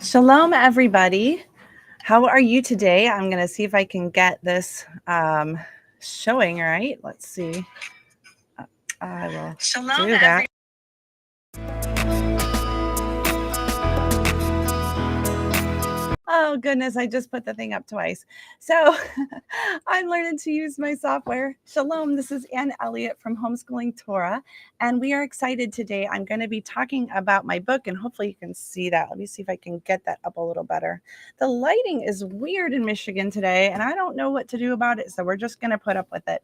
Shalom, everybody. How are you today? I'm going to see if I can get this showing. All right, let's see. I will do that. Oh, goodness, I just put the thing up twice. So I'm learning to use my software. Shalom, this is Elliott from Homeschooling Torah, and we are excited today. I'm going to be talking about my book, and hopefully you can see that. Let me see if I can get that up a little better. The lighting is weird in Michigan today, and I don't know what to do about it, so we're just going to put up with it.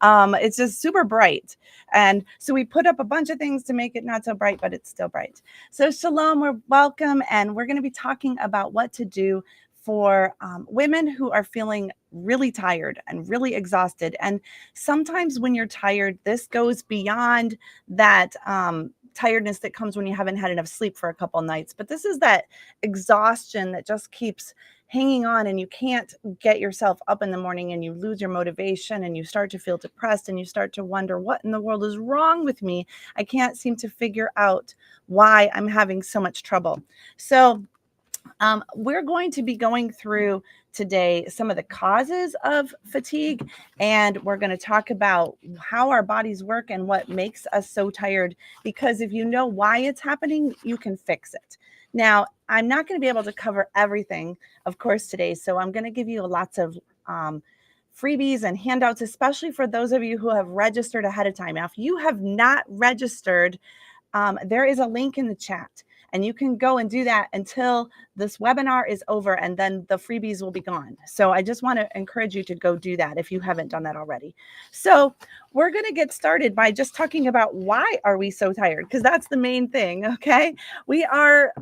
It's just super bright, and so we put up a bunch of things to make it not so bright, but it's still bright. So shalom, we're welcome, and we're going to be talking about what to do for women who are feeling really tired and really exhausted. And sometimes when you're tired, this goes beyond that tiredness that comes when you haven't had enough sleep for a couple nights. But this is that exhaustion that just keeps hanging on, and you can't get yourself up in the morning, and you lose your motivation, and you start to feel depressed, and you start to wonder, what in the world is wrong with me? I can't seem to figure out why I'm having so much trouble. So we're going to be going through today some of the causes of fatigue, and we're going to talk about how our bodies work and what makes us so tired, because if you know why it's happening, you can fix it. Now, I'm not going to be able to cover everything, of course, today, so I'm going to give you lots of freebies and handouts, especially for those of you who have registered ahead of time. Now, if you have not registered, there is a link in the chat, and you can go and do that until this webinar is over, and then the freebies will be gone. So I just want to encourage you to go do that if you haven't done that already. So we're going to get started by just talking about why are we so tired, because that's the main thing. Okay, we are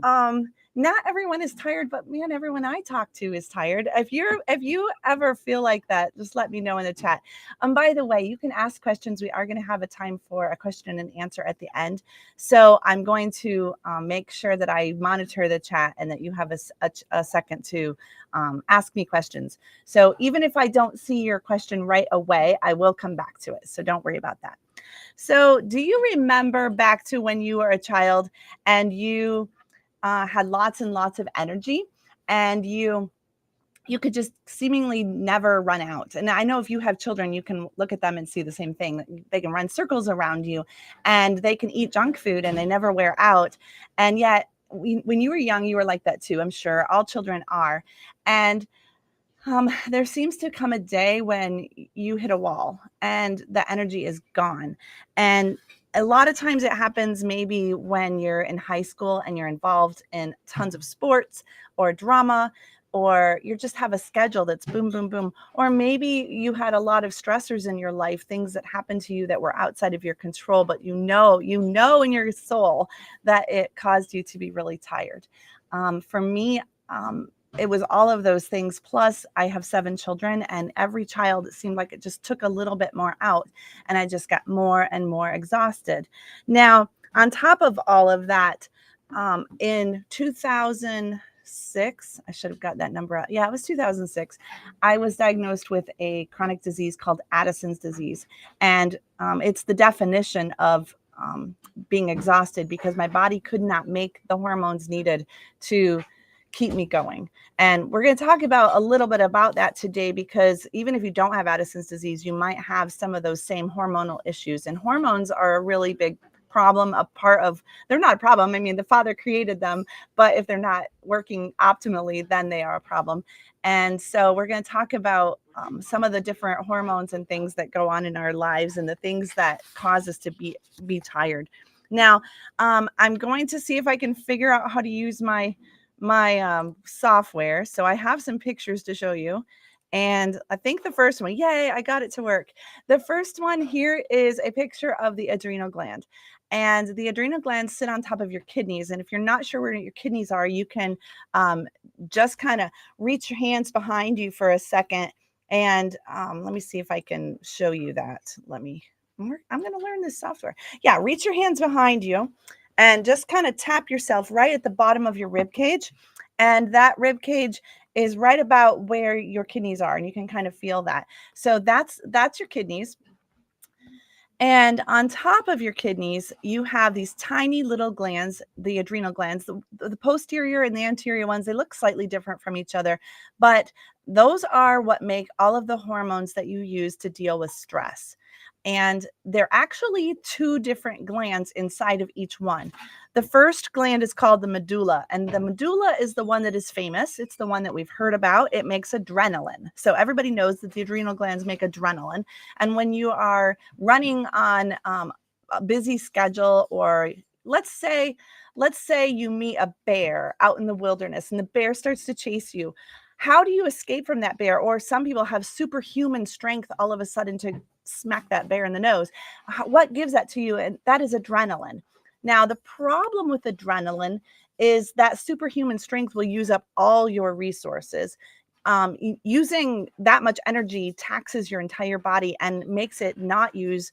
not everyone is tired, but man, everyone I talk to is tired. If you ever feel like that, just let me know in the chat. By the way, you can ask questions. We are going to have a time for a question and answer at the end. So I'm going to make sure that I monitor the chat and that you have a second to ask me questions. So even if I don't see your question right away, I will come back to it. So don't worry about that. So do you remember back to when you were a child and you had lots and lots of energy, and you could just seemingly never run out? And I know if you have children, you can look at them and see the same thing. They can run circles around you, and they can eat junk food, and they never wear out. And yet, when you were young, you were like that too. I'm sure all children are. And there seems to come a day when you hit a wall and the energy is gone. And a lot of times it happens maybe when you're in high school and you're involved in tons of sports or drama, or you just have a schedule that's boom, boom, boom. Or maybe you had a lot of stressors in your life, things that happened to you that were outside of your control, but you know in your soul that it caused you to be really tired. For me, it was all of those things. Plus, I have 7 children, and every child, it seemed like it just took a little bit more out, and I just got more and more exhausted. Now, on top of all of that, in 2006, I should have got that number out. Yeah, it was 2006. I was diagnosed with a chronic disease called Addisons Disease, and it's the definition of being exhausted, because my body could not make the hormones needed to keep me going. And we're going to talk about a little bit about that today, because even if you don't have Addison's disease, you might have some of those same hormonal issues. And hormones are a really big problem, they're not a problem. I mean, the Father created them, but if they're not working optimally, then they are a problem. And so we're going to talk about some of the different hormones and things that go on in our lives, and the things that cause us to be tired. Now, I'm going to see if I can figure out how to use my software. So I have some pictures to show you. And I think the first one, yay, I got it to work. The first one here is a picture of the adrenal gland. And the adrenal glands sit on top of your kidneys. And if you're not sure where your kidneys are, you can just kind of reach your hands behind you for a second. And let me see if I can show you that. I'm going to learn this software. Yeah, reach your hands behind you and just kind of tap yourself right at the bottom of your rib cage. And that rib cage is right about where your kidneys are, and you can kind of feel that. So that's your kidneys. And on top of your kidneys, you have these tiny little glands, the adrenal glands, the posterior and the anterior ones. They look slightly different from each other, but those are what make all of the hormones that you use to deal with stress. And they're actually two different glands inside of each one. The first gland is called the medulla, and the medulla is the one that is famous. It's the one that we've heard about. It makes adrenaline. So everybody knows that the adrenal glands make adrenaline. And when you are running on a busy schedule, or let's say you meet a bear out in the wilderness and the bear starts to chase you, how do you escape from that bear? Or some people have superhuman strength all of a sudden to smack that bear in the nose. What gives that to you? And that is adrenaline. Now, the problem with adrenaline is that superhuman strength will use up all your resources. Using that much energy taxes your entire body and makes it not use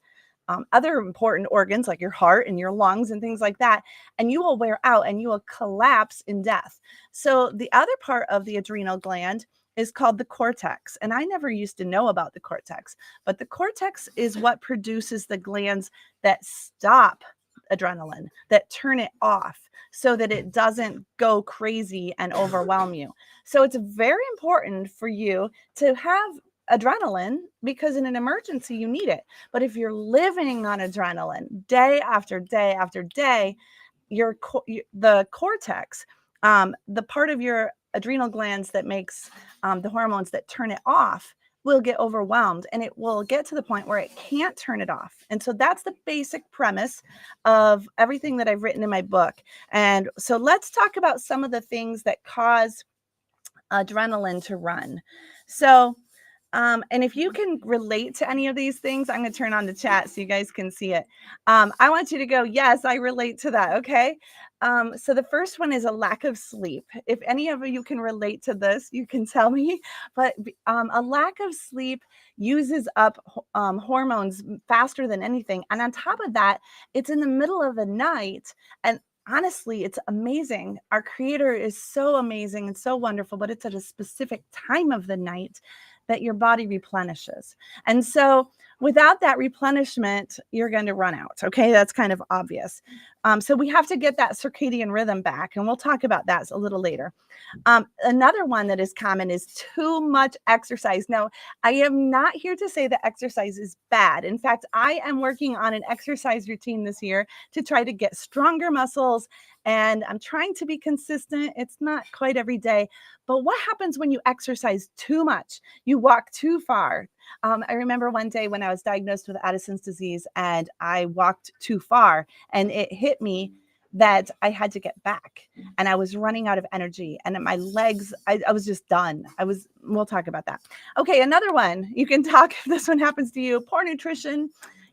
other important organs like your heart and your lungs and things like that. And you will wear out and you will collapse in death. So the other part of the adrenal gland is called the cortex. And I never used to know about the cortex, but the cortex is what produces the glands that stop adrenaline, that turn it off so that it doesn't go crazy and overwhelm you. So it's very important for you to have adrenaline because in an emergency you need it. But if you're living on adrenaline day after day after day, the cortex, the part of your adrenal glands that makes the hormones that turn it off, will get overwhelmed, and it will get to the point where it can't turn it off. And so that's the basic premise of everything that I've written in my book. And so let's talk about some of the things that cause adrenaline to run. So and if you can relate to any of these things, I'm going to turn on the chat so you guys can see it. I want you to go, yes, I relate to that. Okay. So the first one is a lack of sleep. If any of you can relate to this, you can tell me. But a lack of sleep uses up hormones faster than anything. And on top of that, it's in the middle of the night. And honestly, it's amazing. Our creator is so amazing and so wonderful, but it's at a specific time of the night that your body replenishes. And so without that replenishment, you're going to run out. Okay. That's kind of obvious. So we have to get that circadian rhythm back. And we'll talk about that a little later. Another one that is common is too much exercise. Now, I am not here to say that exercise is bad. In fact, I am working on an exercise routine this year to try to get stronger muscles. And I'm trying to be consistent. It's not quite every day. But what happens when you exercise too much? You walk too far. I remember one day when I was diagnosed with Addisons Disease and I walked too far, and it hit me that I had to get back and I was running out of energy and my legs, I was just done. We'll talk about that. Okay. Another one, you can talk if this one happens to you, poor nutrition.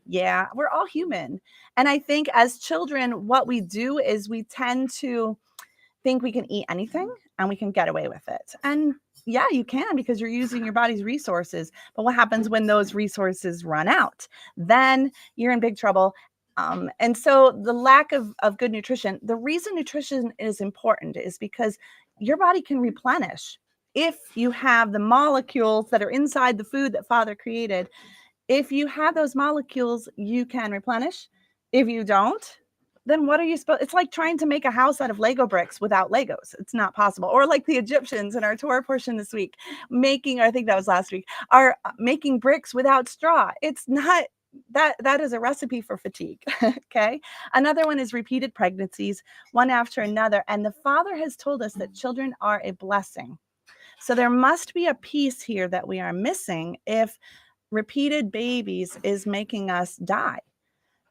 Yeah, we're all human. And I think as children, what we do is we tend to think we can eat anything and we can get away with it. And yeah, you can because you're using your body's resources. But what happens when those resources run out? Then you're in big trouble. And so the lack of good nutrition, the reason nutrition is important is because your body can replenish. If you have the molecules that are inside the food that Father created, if you have those molecules, you can replenish. If you don't, then what are you supposed? It's like trying to make a house out of Lego bricks without Legos. It's not possible. Or like the Egyptians in our Torah portion this week, I think that was last week, are making bricks without straw. It's not that is a recipe for fatigue. Okay. Another one is repeated pregnancies, one after another. And the Father has told us that children are a blessing. So there must be a piece here that we are missing if repeated babies is making us die.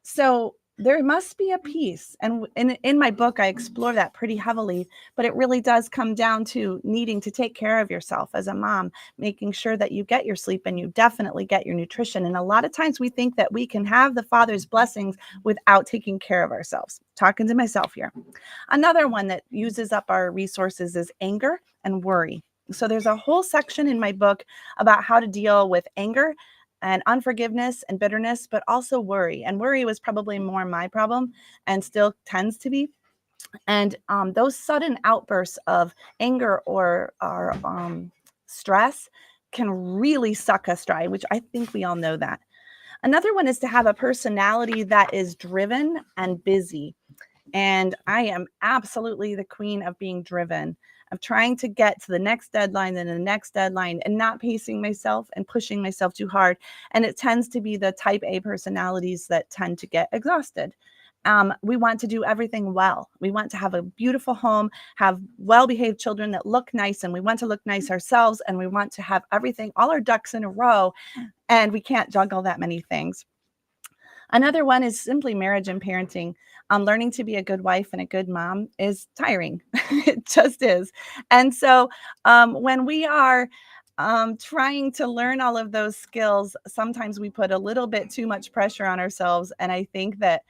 So there must be a piece. And in my book, I explore that pretty heavily, but it really does come down to needing to take care of yourself as a mom, making sure that you get your sleep and you definitely get your nutrition. And a lot of times we think that we can have the Father's blessings without taking care of ourselves. Talking to myself here. Another one that uses up our resources is anger and worry. So there's a whole section in my book about how to deal with anger and unforgiveness and bitterness, but also worry. And worry was probably more my problem and still tends to be. And those sudden outbursts of anger or stress can really suck us dry, which I think we all know that. Another one is to have a personality that is driven and busy. And I am absolutely the queen of being driven, of trying to get to the next deadline and the next deadline and not pacing myself and pushing myself too hard. And it tends to be the type A personalities that tend to get exhausted. We want to do everything well. We want to have a beautiful home, have well-behaved children that look nice, and we want to look nice ourselves, and we want to have everything, all our ducks in a row, and we can't juggle that many things. Another one is simply marriage and parenting. Learning to be a good wife and a good mom is tiring. It just is. And so when we are trying to learn all of those skills, sometimes we put a little bit too much pressure on ourselves. And I think that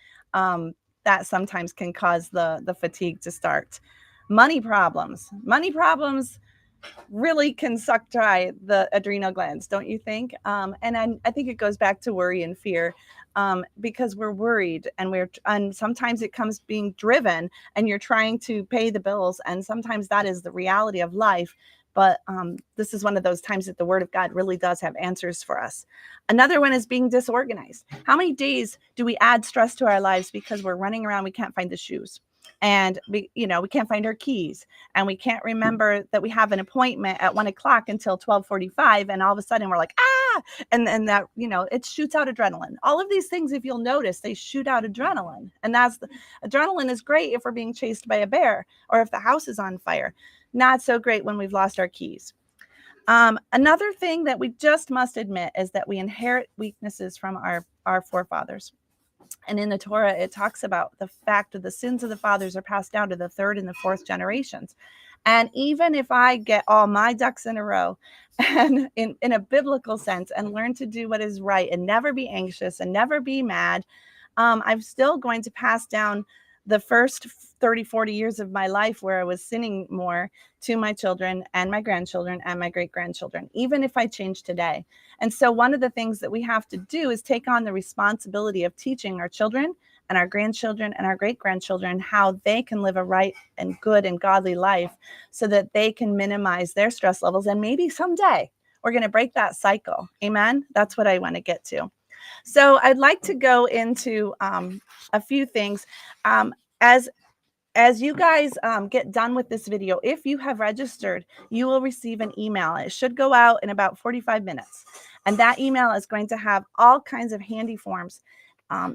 that sometimes can cause the fatigue to start. Money problems. Money problems really can suck dry the adrenal glands, don't you think? And I think it goes back to worry and fear, because we're worried and sometimes it comes being driven and you're trying to pay the bills. And sometimes that is the reality of life. But this is one of those times that the Word of God really does have answers for us. Another one is being disorganized. How many days do we add stress to our lives because we're running around, we can't find the shoes, and we can't find our keys, and we can't remember that we have an appointment at 1:00 until 12:45, and all of a sudden we're like, ah, and then that, it shoots out adrenaline. All of these things, if you'll notice, they shoot out adrenaline, and adrenaline is great if we're being chased by a bear or if the house is on fire. Not so great when we've lost our keys. Another thing that we just must admit is that we inherit weaknesses from our forefathers. And in the Torah, it talks about the fact that the sins of the fathers are passed down to the third and the fourth generations. And even if I get all my ducks in a row and in a biblical sense and learn to do what is right and never be anxious and never be mad, I'm still going to pass down the first 30, 40 years of my life where I was sinning more to my children and my grandchildren and my great-grandchildren, even if I change today. And so one of the things that we have to do is take on the responsibility of teaching our children and our grandchildren and our great-grandchildren how they can live a right and good and godly life so that they can minimize their stress levels. And maybe someday we're going to break that cycle. Amen? That's what I want to get to. So I'd like to go into a few things. As you guys get done with this video, if you have registered, you will receive an email. It should go out in about 45 minutes. And that email is going to have all kinds of handy forms,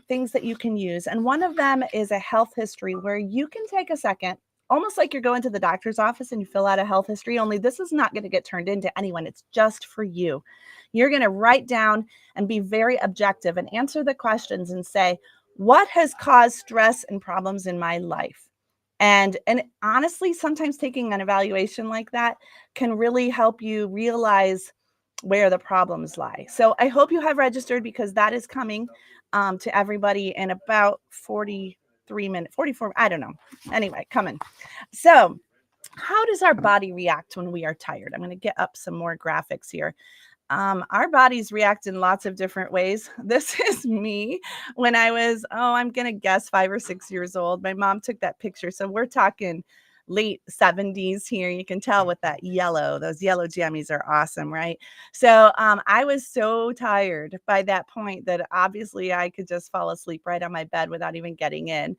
things that you can use. And one of them is a health history where you can take a second, almost like you're going to the doctor's office and you fill out a health history, only this is not going to get turned into anyone. It's just for you. You're going to write down and be very objective and answer the questions and say, what has caused stress and problems in my life? And honestly, sometimes taking an evaluation like that can really help you realize where the problems lie. So I hope you have registered, because that is coming to everybody in about 43 minutes, 44, I don't know. Anyway, coming. So how does our body react when we are tired? I'm going to get up some more graphics here. Our bodies react in lots of different ways. This is me when I was, I'm going to guess 5 or 6 years old. My mom took that picture. So we're talking late 70s here. You can tell with that yellow, those yellow jammies are awesome, right? So I was so tired by that point that obviously I could just fall asleep right on my bed without even getting in.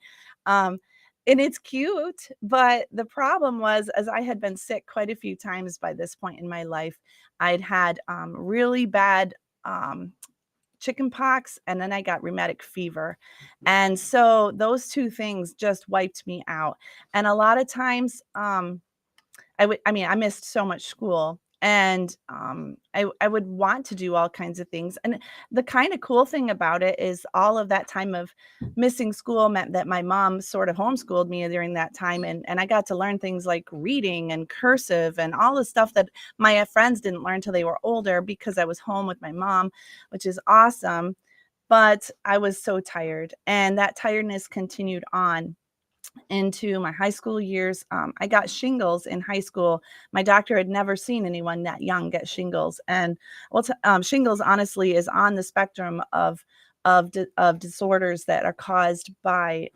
And it's cute, but the problem was, as I had been sick quite a few times by this point in my life, I'd had really bad chicken pox, and then I got rheumatic fever. And so those two things just wiped me out. And a lot of times I missed so much school, and I would want to do all kinds of things. And the kind of cool thing about it is all of that time of missing school meant that my mom sort of homeschooled me during that time. And I got to learn things like reading and cursive and all the stuff that my friends didn't learn till they were older, because I was home with my mom, which is awesome. But I was so tired, and that tiredness continued on into my high school years. I got shingles in high school. My doctor had never seen anyone that young get shingles. And shingles, honestly, is on the spectrum of disorders that are caused by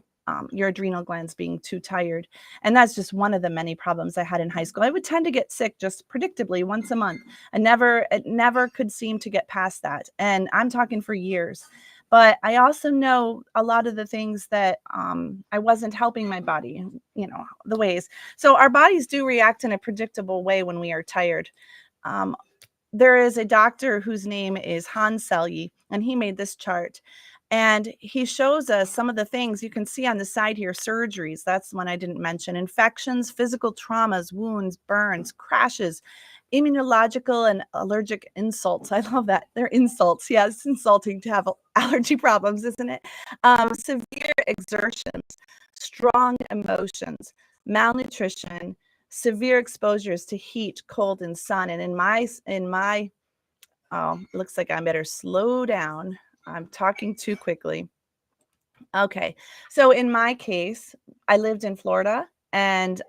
your adrenal glands being too tired. And that's just one of the many problems I had in high school. I would tend to get sick just predictably once a month. It never could seem to get past that. And I'm talking for years. But I also know a lot of the things that I wasn't helping my body, the ways. So our bodies do react in a predictable way when we are tired. Um, there is a doctor whose name is Hans Selye, and he made this chart. And he shows us some of the things you can see on the side here: surgeries, that's one I didn't mention, infections, physical traumas, wounds, burns, crashes, immunological and allergic insults. I love that. They're insults. Yeah, it's insulting to have allergy problems, isn't it? Severe exertions, strong emotions, malnutrition, severe exposures to heat, cold, and sun. And oh, looks like I better slow down. I'm talking too quickly. Okay. So in my case, I lived in Florida, and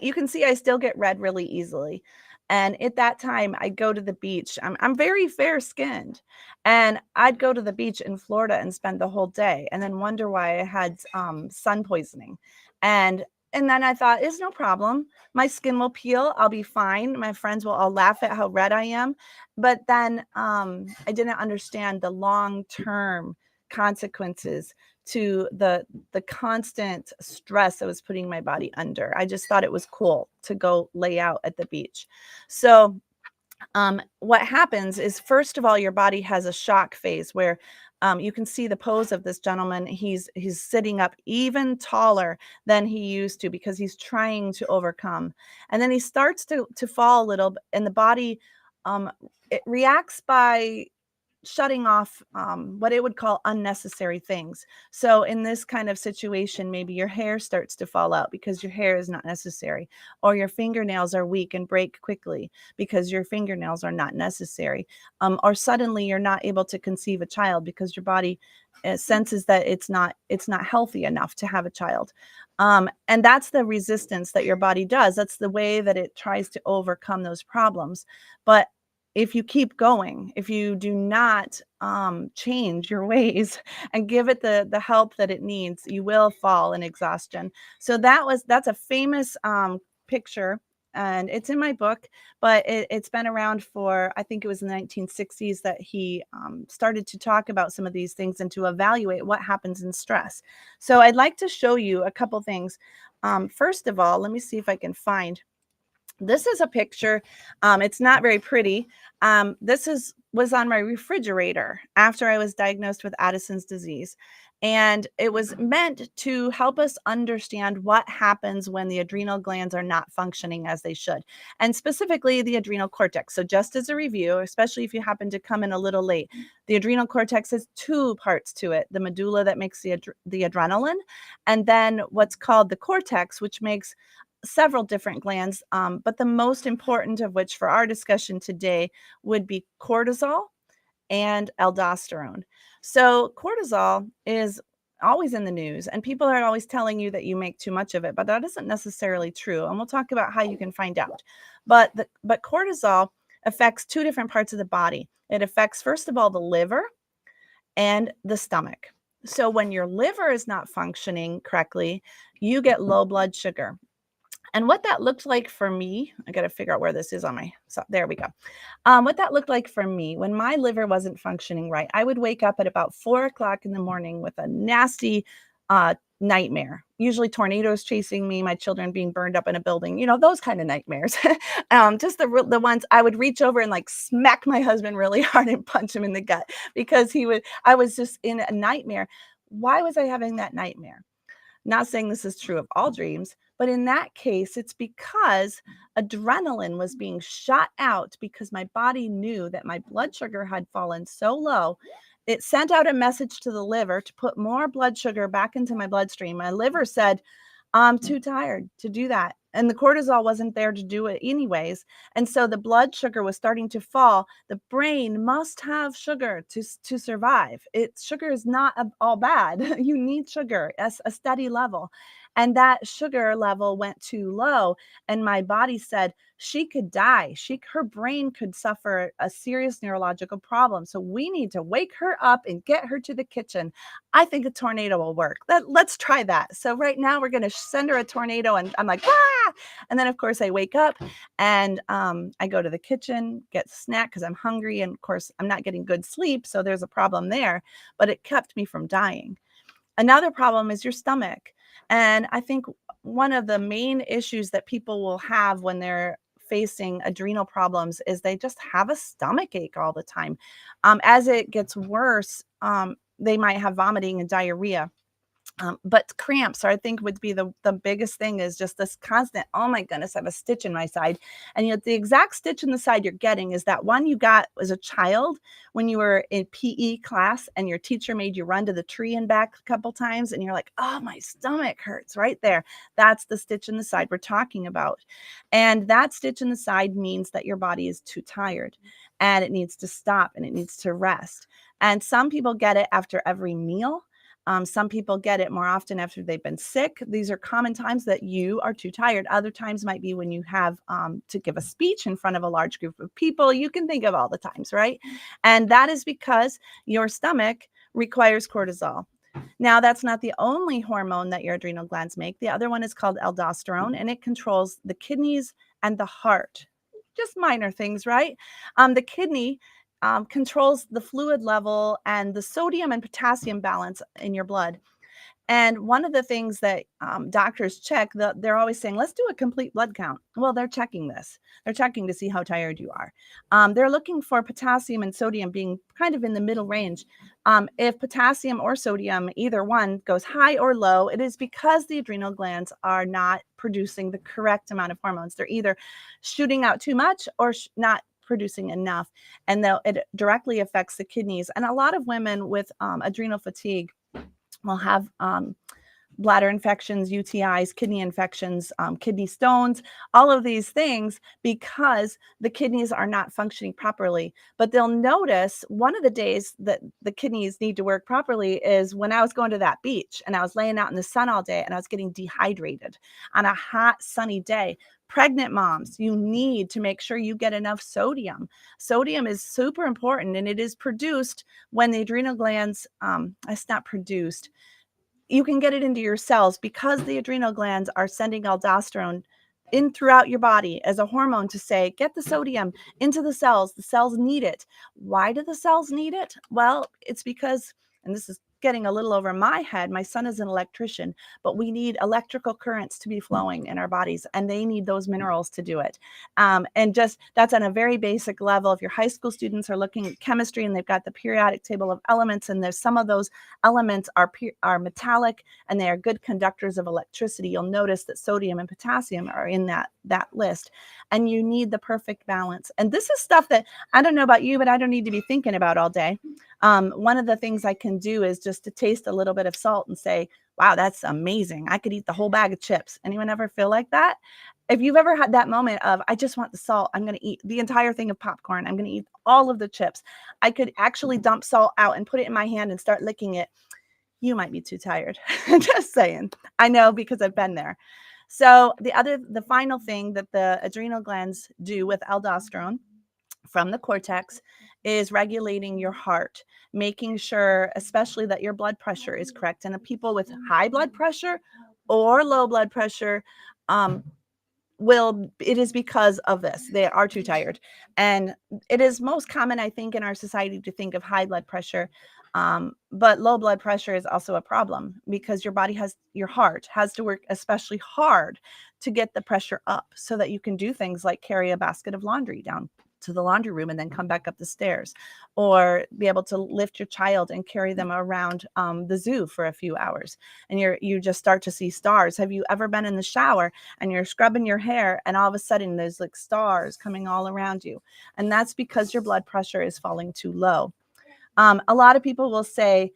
you can see I still get red really easily. And at that time, I'd go to the beach. I'm very fair skinned, and I'd go to the beach in Florida and spend the whole day, and then wonder why I had sun poisoning. And and then I thought, it's no problem. My skin will peel. I'll be fine. My friends will all laugh at how red I am. But then I didn't understand the long term consequences to the constant stress I was putting my body under. I just thought it was cool to go lay out at the beach. So what happens is, first of all, your body has a shock phase where you can see the pose of this gentleman. He's sitting up even taller than he used to because he's trying to overcome. And then he starts to fall a little, and the body it reacts by shutting off what it would call unnecessary things. So in this kind of situation, maybe your hair starts to fall out because your hair is not necessary, or your fingernails are weak and break quickly because your fingernails are not necessary, or suddenly you're not able to conceive a child because your body senses that it's not healthy enough to have a child. And that's the resistance that your body does. That's the way that it tries to overcome those problems. But if you keep going, if you do not change your ways and give it the help that it needs, you will fall in exhaustion. So that's a famous picture, and it's in my book, but it's been around for, I think it was in the 1960s that he started to talk about some of these things and to evaluate what happens in stress. So I'd like to show you a couple things. First of all, let me see if I can find. This is a picture. It's not very pretty. Was on my refrigerator after I was diagnosed with Addisons disease. And it was meant to help us understand what happens when the adrenal glands are not functioning as they should, and specifically the adrenal cortex. So just as a review, especially if you happen to come in a little late, the adrenal cortex has two parts to it: the medulla that makes the adrenaline, and then what's called the cortex, which makes several different glands, but the most important of which for our discussion today would be cortisol and aldosterone. So cortisol is always in the news, and people are always telling you that you make too much of it, but that isn't necessarily true. And we'll talk about how you can find out. But cortisol affects two different parts of the body. It affects, first of all, the liver and the stomach. So when your liver is not functioning correctly, you get low blood sugar. And what that looked like for me, I got to figure out where this is on my, so there we go. What that looked like for me when my liver wasn't functioning right, I would wake up at about 4 o'clock in the morning with a nasty nightmare, usually tornadoes chasing me, my children being burned up in a building, those kind of nightmares. Just the ones I would reach over and like smack my husband really hard and punch him in the gut because I was just in a nightmare. Why was I having that nightmare? Not saying this is true of all dreams, but in that case, it's because adrenaline was being shot out because my body knew that my blood sugar had fallen so low. It sent out a message to the liver to put more blood sugar back into my bloodstream. My liver said, I'm too tired to do that. And the cortisol wasn't there to do it anyways. And so the blood sugar was starting to fall. The brain must have sugar to survive. Sugar is not all bad. You need sugar at a steady level. And that sugar level went too low. And my body said she could die. Her brain could suffer a serious neurological problem. So we need to wake her up and get her to the kitchen. I think a tornado will work. Let's try that. So right now we're going to send her a tornado, and I'm like, ah! And then of course I wake up and I go to the kitchen, get a snack because I'm hungry. And of course I'm not getting good sleep. So there's a problem there, but it kept me from dying. Another problem is your stomach. And I think one of the main issues that people will have when they're facing adrenal problems is they just have a stomach ache all the time. As it gets worse, they might have vomiting and diarrhea. But cramps, I think, would be the biggest thing, is just this constant, oh my goodness, I have a stitch in my side. And the exact stitch in the side you're getting is that one you got as a child when you were in PE class and your teacher made you run to the tree and back a couple times. And you're like, oh, my stomach hurts right there. That's the stitch in the side we're talking about. And that stitch in the side means that your body is too tired and it needs to stop and it needs to rest. And some people get it after every meal. Some people get it more often after they've been sick. These are common times that you are too tired. Other times might be when you have to give a speech in front of a large group of people. You can think of all the times, right? And that is because your stomach requires cortisol. Now, that's not the only hormone that your adrenal glands make. The other one is called aldosterone, and it controls the kidneys and the heart. Just minor things, right? The kidney controls the fluid level and the sodium and potassium balance in your blood. And one of the things that doctors check, they're always saying, let's do a complete blood count. Well, they're checking this. They're checking to see how tired you are. They're looking for potassium and sodium being kind of in the middle range. If potassium or sodium, either one, goes high or low, it is because the adrenal glands are not producing the correct amount of hormones. They're either shooting out too much or not producing enough. And it directly affects the kidneys. And a lot of women with adrenal fatigue will have bladder infections, UTIs, kidney infections, kidney stones, all of these things because the kidneys are not functioning properly. But they'll notice one of the days that the kidneys need to work properly is when I was going to that beach and I was laying out in the sun all day and I was getting dehydrated on a hot, sunny day. Pregnant moms, you need to make sure you get enough sodium. Sodium is super important, and it is produced when the adrenal glands, it's not produced. You can get it into your cells because the adrenal glands are sending aldosterone in throughout your body as a hormone to say, get the sodium into the cells. The cells need it. Why do the cells need it? Well, it's because, and this is getting a little over my head, my son is an electrician, but we need electrical currents to be flowing in our bodies, and they need those minerals to do it. And just that's on a very basic level. If your high school students are looking at chemistry and they've got the periodic table of elements, and there's some of those elements are metallic and they are good conductors of electricity, you'll notice that sodium and potassium are in that list. And you need the perfect balance. And this is stuff that I don't know about you, but I don't need to be thinking about all day. One of the things I can do is just to taste a little bit of salt and say, wow, that's amazing. I could eat the whole bag of chips. Anyone ever feel like that? If you've ever had that moment of, I just want the salt, I'm going to eat the entire thing of popcorn. I'm going to eat all of the chips. I could actually dump salt out and put it in my hand and start licking it. You might be too tired. Just saying. I know because I've been there. So the final thing that the adrenal glands do with aldosterone from the cortex is regulating your heart, making sure especially that your blood pressure is correct. And the people with high blood pressure or low blood pressure, it is because of this. They are too tired. And it is most common, I think, in our society to think of high blood pressure. But low blood pressure is also a problem because your heart has to work especially hard to get the pressure up so that you can do things like carry a basket of laundry down to the laundry room and then come back up the stairs, or be able to lift your child and carry them around the zoo for a few hours. And you just start to see stars. Have you ever been in the shower and you're scrubbing your hair and all of a sudden there's like stars coming all around you? And that's because your blood pressure is falling too low. A lot of people will say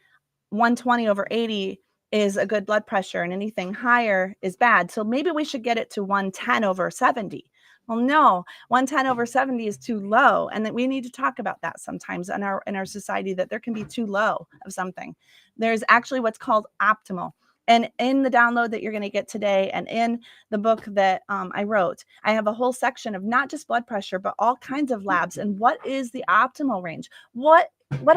120/80 is a good blood pressure and anything higher is bad. So maybe we should get it to 110/70. Well, no, 110/70 is too low. And that we need to talk about that sometimes in our society, that there can be too low of something. There's actually what's called optimal. And in the download that you're going to get today and in the book that I wrote, I have a whole section of not just blood pressure, but all kinds of labs and what is the optimal range. What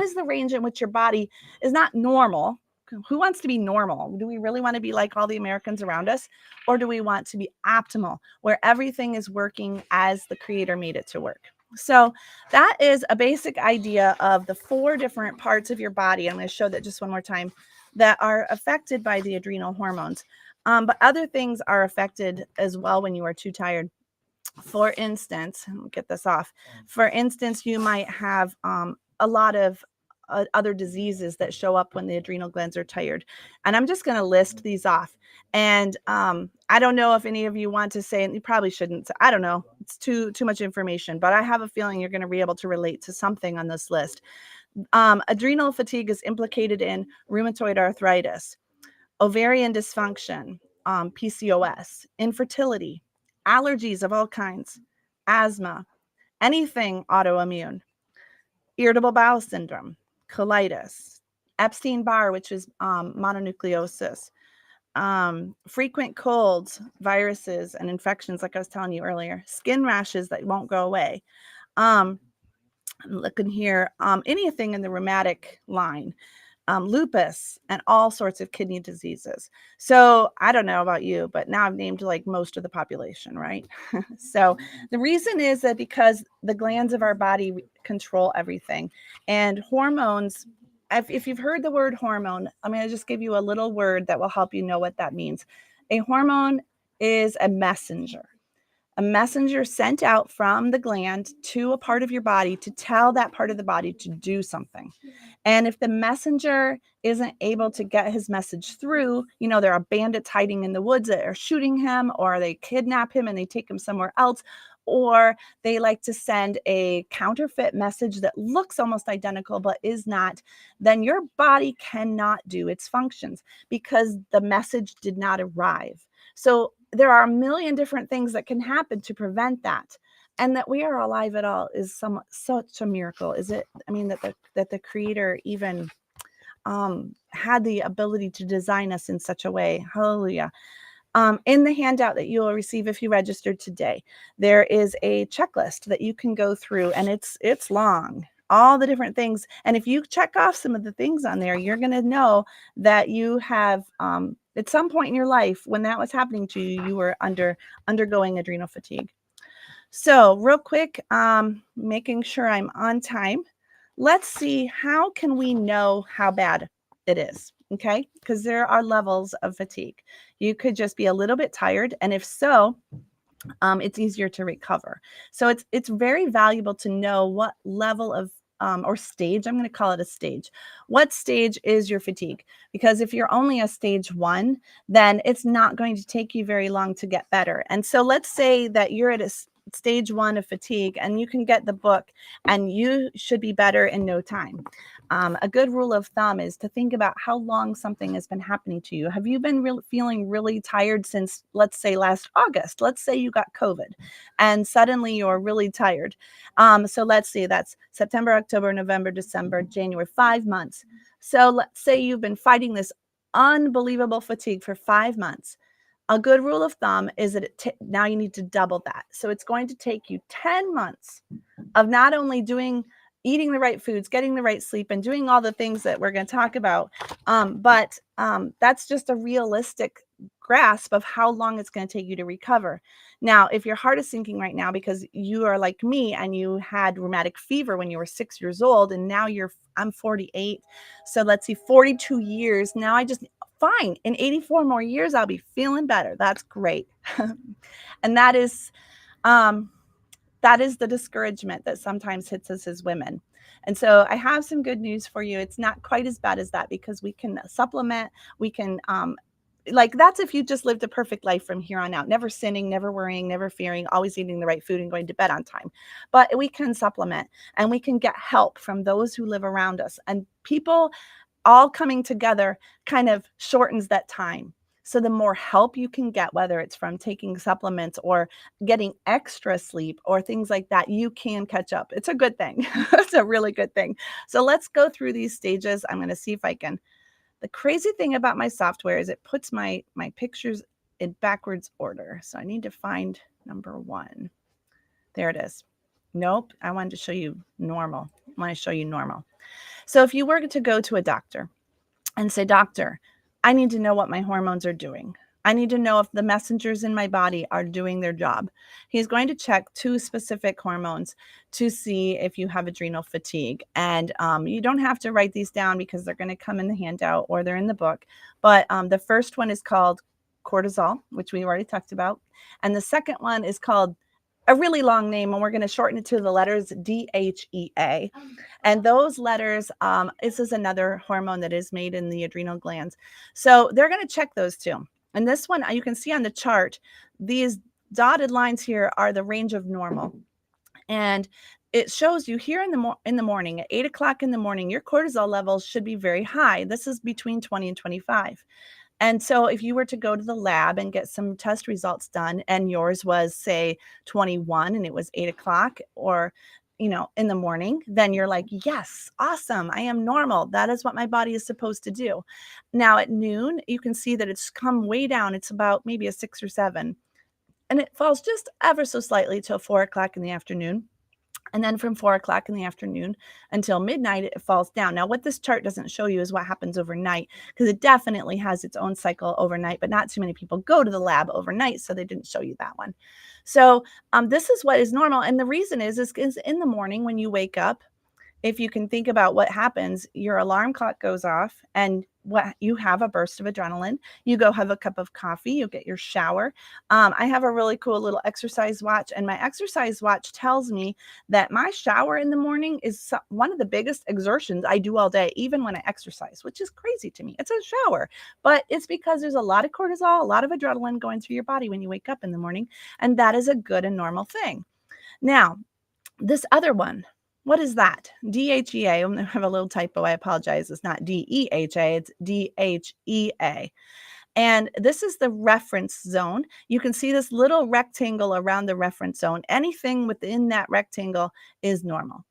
is the range in which your body is not normal? Who wants to be normal? Do we really want to be like all the Americans around us? Or do we want to be optimal, where everything is working as the creator made it to work? So that is a basic idea of the 4 different parts of your body. I'm going to show that just one more time, that are affected by the adrenal hormones. But other things are affected as well when you are too tired. For instance, let me get this off. For instance, you might have a lot of other diseases that show up when the adrenal glands are tired. And I'm just going to list these off. And I don't know if any of you want to say, and you probably shouldn't. I don't know. It's too much information, but I have a feeling you're going to be able to relate to something on this list. Adrenal fatigue is implicated in rheumatoid arthritis, ovarian dysfunction, PCOS, infertility, allergies of all kinds, asthma, anything autoimmune, irritable bowel syndrome, colitis, Epstein-Barr, which is mononucleosis, frequent colds, viruses, and infections, like I was telling you earlier, skin rashes that won't go away. I'm looking here, anything in the rheumatic line, lupus, and all sorts of kidney diseases. So I don't know about you, but now I've named like most of the population, right? So the reason is that because the glands of our body control everything, and hormones, if you've heard the word hormone, I'm going to just give you a little word that will help you know what that means. A hormone is a messenger sent out from the gland to a part of your body to tell that part of the body to do something. And if the messenger isn't able to get his message through, there are bandits hiding in the woods that are shooting him, or they kidnap him and they take him somewhere else, or they like to send a counterfeit message that looks almost identical but is not, then your body cannot do its functions because the message did not arrive. So there are a million different things that can happen to prevent that. And that we are alive at all is such a miracle. Is it? I mean, that the creator even had the ability to design us in such a way. Hallelujah. In the handout that you will receive if you registered today, there is a checklist that you can go through, and it's long, all the different things. And if you check off some of the things on there, you're going to know that you have, at some point in your life, when that was happening to you, you were undergoing adrenal fatigue. So real quick, making sure I'm on time. Let's see, how can we know how bad it is? Okay, because there are levels of fatigue. You could just be a little bit tired, and if so, it's easier to recover. So it's very valuable to know what level of or stage, I'm going to call it a stage. What stage is your fatigue? Because if you're only a stage 1, then it's not going to take you very long to get better. And so let's say that you're at a stage 1 of fatigue and you can get the book and you should be better in no time. A good rule of thumb is to think about how long something has been happening to you. Have you been feeling really tired since, let's say, last August? Let's say you got COVID and suddenly you're really tired. So let's see, that's September, October, November, December, January, 5 months. So let's say you've been fighting this unbelievable fatigue for 5 months. A good rule of thumb is that now you need to double that. So it's going to take you 10 months of not only eating the right foods, getting the right sleep, and doing all the things that we're going to talk about. But that's just a realistic grasp of how long it's going to take you to recover. Now, if your heart is sinking right now because you are like me and you had rheumatic fever when you were 6 years old, and now I'm 48. So let's see, 42 years. Now fine. In 84 more years, I'll be feeling better. That's great. And that is the discouragement that sometimes hits us as women. And so I have some good news for you. It's not quite as bad as that because we can supplement. We can, that's if you just lived a perfect life from here on out, never sinning, never worrying, never fearing, always eating the right food and going to bed on time. But we can supplement and we can get help from those who live around us. And people all coming together kind of shortens that time. So the more help you can get, whether it's from taking supplements or getting extra sleep or things like that, you can catch up. It's a good thing. It's a really good thing. So let's go through these stages. I'm going to see if the The crazy thing about my software is it puts my pictures in backwards order. So I need to find number 1. There it is. Nope, I wanted to show you normal. I want to show you normal. So if you were to go to a doctor and say, doctor, I need to know what my hormones are doing. I need to know if the messengers in my body are doing their job. He's going to check 2 specific hormones to see if you have adrenal fatigue. And you don't have to write these down because they're going to come in the handout or they're in the book. But the first one is called cortisol, which we already talked about. And the second one is called a really long name, and we're going to shorten it to the letters DHEA. And those letters, this is another hormone that is made in the adrenal glands. So they're going to check those 2. And this one, you can see on the chart, these dotted lines here are the range of normal. And it shows you here in the morning at 8 o'clock in the morning, your cortisol levels should be very high. This is between 20 and 25. And so if you were to go to the lab and get some test results done and yours was, say, 21 and it was 8 o'clock or, in the morning, then you're like, yes, awesome. I am normal. That is what my body is supposed to do. Now at noon, you can see that it's come way down. It's about maybe a 6 or 7. And it falls just ever so slightly till 4 o'clock in the afternoon. And then from 4 o'clock in the afternoon until midnight, it falls down. Now, what this chart doesn't show you is what happens overnight, because it definitely has its own cycle overnight, but not too many people go to the lab overnight, so they didn't show you that one. So this is what is normal. And the reason is in the morning when you wake up, if you can think about what happens, your alarm clock goes off and you have a burst of adrenaline. You go have a cup of coffee, you get your shower. I have a really cool little exercise watch, and my exercise watch tells me that my shower in the morning is one of the biggest exertions I do all day, even when I exercise, which is crazy to me. It's a shower, but it's because there's a lot of cortisol, a lot of adrenaline going through your body when you wake up in the morning, and that is a good and normal thing. Now, this other one, what is that? DHEA. I'm going to have a little typo. I apologize. It's not DEHA, it's DHEA. And this is the reference zone. You can see this little rectangle around the reference zone. Anything within that rectangle is normal.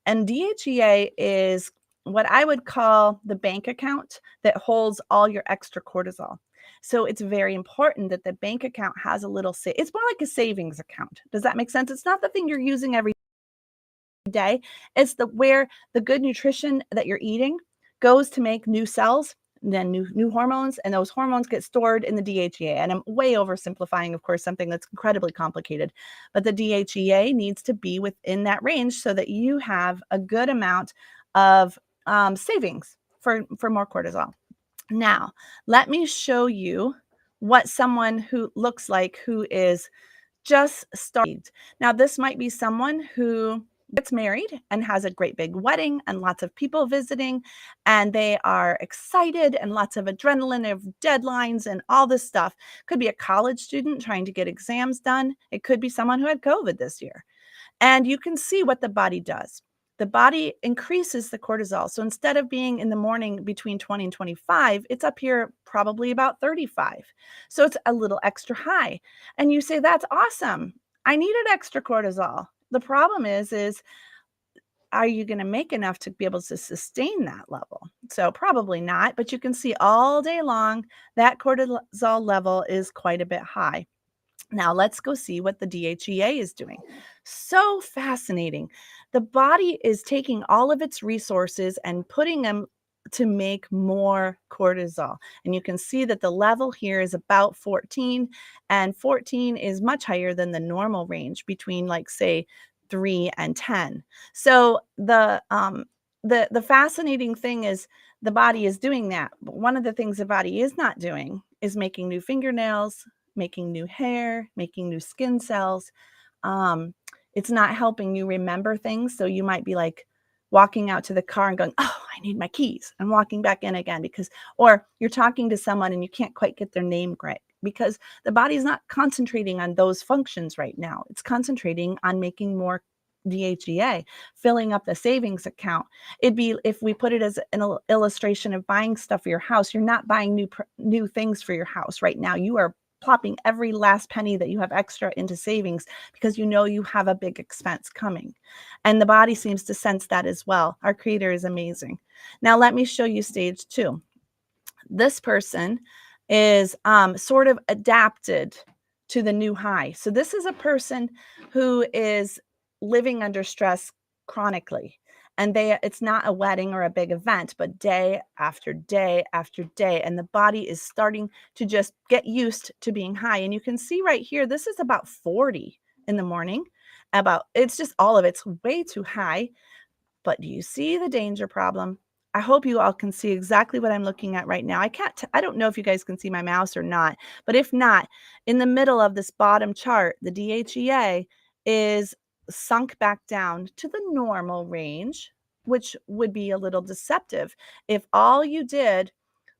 And DHEA is what I would call the bank account that holds all your extra cortisol. So it's very important that the bank account has a little, it's more like a savings account. Does that make sense? It's not the thing you're using every day. It's where the good nutrition that you're eating goes to make new cells, and then new hormones, and those hormones get stored in the DHEA. And I'm way oversimplifying, of course, something that's incredibly complicated, but the DHEA needs to be within that range so that you have a good amount of savings for more cortisol. Now, let me show you what someone who looks like who is just started. Now, this might be someone who gets married and has a great big wedding and lots of people visiting, and they are excited and lots of adrenaline of deadlines and all this stuff. Could be a college student trying to get exams done. It could be someone who had COVID this year. And you can see what the body does. The body increases the cortisol. So instead of being in the morning between 20 and 25, it's up here probably about 35. So it's a little extra high. And you say, that's awesome. I needed extra cortisol. The problem is are you going to make enough to be able to sustain that level? So probably not, but you can see all day long that cortisol level is quite a bit high. Now let's go see what the DHEA is doing. So fascinating. The body is taking all of its resources and putting them to make more cortisol. And you can see that the level here is about 14, and 14 is much higher than the normal range between, like, say 3 and 10. So the fascinating thing is the body is doing that. But one of the things the body is not doing is making new fingernails, making new hair, making new skin cells. It's not helping you remember things. So you might be like walking out to the car and going, oh, I need my keys, and walking back in again or you're talking to someone and you can't quite get their name right because the body is not concentrating on those functions right now. It's concentrating on making more DHEA, filling up the savings account. It'd be, if we put it as an illustration of buying stuff for your house, you're not buying new things for your house right now. You are plopping every last penny that you have extra into savings because you know you have a big expense coming. And the body seems to sense that as well. Our creator is amazing. Now let me show you stage 2. This person is sort of adapted to the new high. So this is a person who is living under stress chronically. And it's not a wedding or a big event, but day after day after day. And the body is starting to just get used to being high. And you can see right here, this is about 40 in the morning. It's just all of it's way too high. But do you see the danger problem? I hope you all can see exactly what I'm looking at right now. I don't know if you guys can see my mouse or not, but if not, in the middle of this bottom chart, the DHEA is sunk back down to the normal range, which would be a little deceptive. If all you did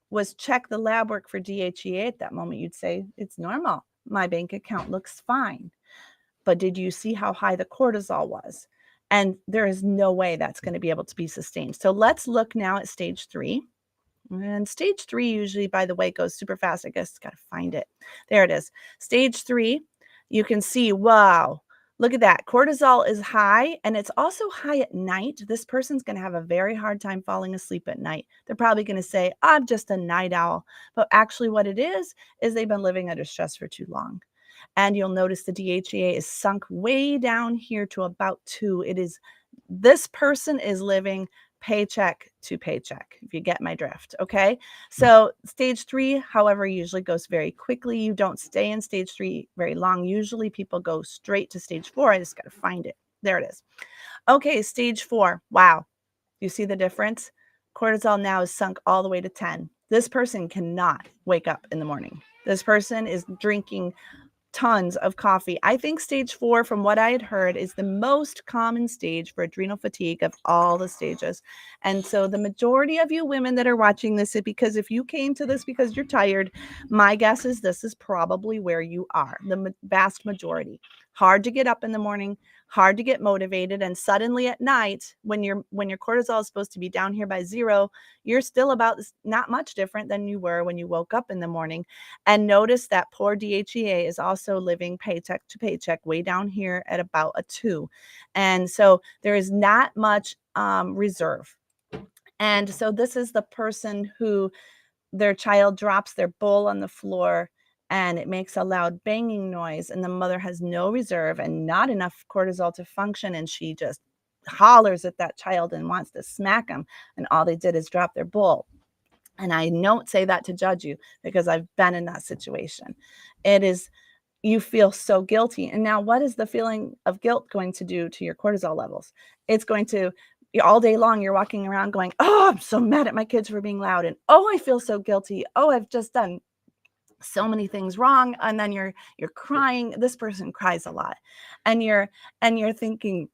was check the lab work for DHEA at that moment, you'd say, it's normal. My bank account looks fine. But did you see how high the cortisol was? And there is no way that's going to be able to be sustained. So let's look now at stage 3. And stage 3 usually, by the way, goes super fast. I guess got to find it. There it is. Stage 3, you can see, wow, look at that. Cortisol is high, and it's also high at night. This person's going to have a very hard time falling asleep at night. They're probably going to say, I'm just a night owl. But actually what it is they've been living under stress for too long. And you'll notice the DHEA is sunk way down here to about 2. This person is living paycheck to paycheck, if you get my drift. Okay. So stage 3, however, usually goes very quickly. You don't stay in stage 3 very long. Usually people go straight to stage 4. I just got to find it. There it is. Okay. Stage 4. Wow. You see the difference? Cortisol now is sunk all the way to 10. This person cannot wake up in the morning. This person is drinking tons of coffee. I think stage 4, from what I had heard, is the most common stage for adrenal fatigue of all the stages. And so the majority of you women that are watching this, because if you came to this because you're tired, my guess is this is probably where you are, the vast majority. Hard to get up in the morning, hard to get motivated, and suddenly at night, when your cortisol is supposed to be down here by 0, you're still about not much different than you were when you woke up in the morning. And notice that poor DHEA is also living paycheck to paycheck way down here at about a 2. And so there is not much reserve. And so this is the person who their child drops their bowl on the floor and it makes a loud banging noise, and the mother has no reserve and not enough cortisol to function, and she just hollers at that child and wants to smack them, and all they did is drop their bowl. And I don't say that to judge you, because I've been in that situation. You feel so guilty. And now what is the feeling of guilt going to do to your cortisol levels? It's going to, all day long, you're walking around going, oh, I'm so mad at my kids for being loud. And oh, I feel so guilty. Oh, I've just done so many things wrong. And then you're crying. This person cries a lot. And you're thinking,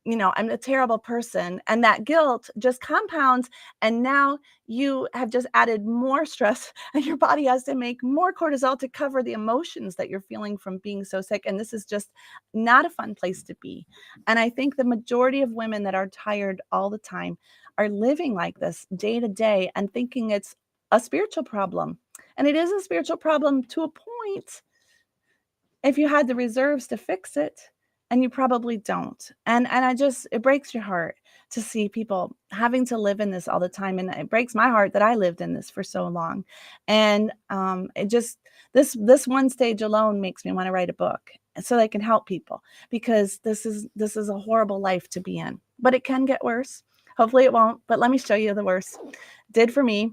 I'm a terrible person. And that guilt just compounds. And now you have just added more stress, and your body has to make more cortisol to cover the emotions that you're feeling from being so sick. And this is just not a fun place to be. And I think the majority of women that are tired all the time are living like this day to day and thinking it's a spiritual problem. And it is a spiritual problem to a point if you had the reserves to fix it. And you probably don't. And it breaks your heart to see people having to live in this all the time. And it breaks my heart that I lived in this for so long. And this one stage alone makes me want to write a book so I can help people, because this is a horrible life to be in. But it can get worse. Hopefully it won't. But let me show you the worst. Did for me.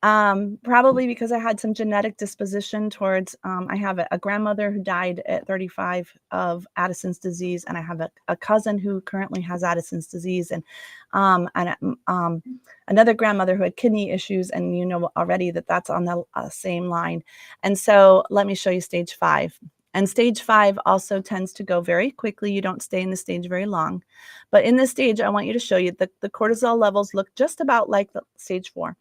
Probably because I had some genetic disposition towards, I have a grandmother who died at 35 of Addisons Disease, and I have a cousin who currently has Addisons Disease, and another grandmother who had kidney issues, and you know already that that's on the same line. And so let me show you stage 5. And stage 5 also tends to go very quickly. You don't stay in the stage very long. But in this stage, I want you to show you that the cortisol levels look just about like the stage 4.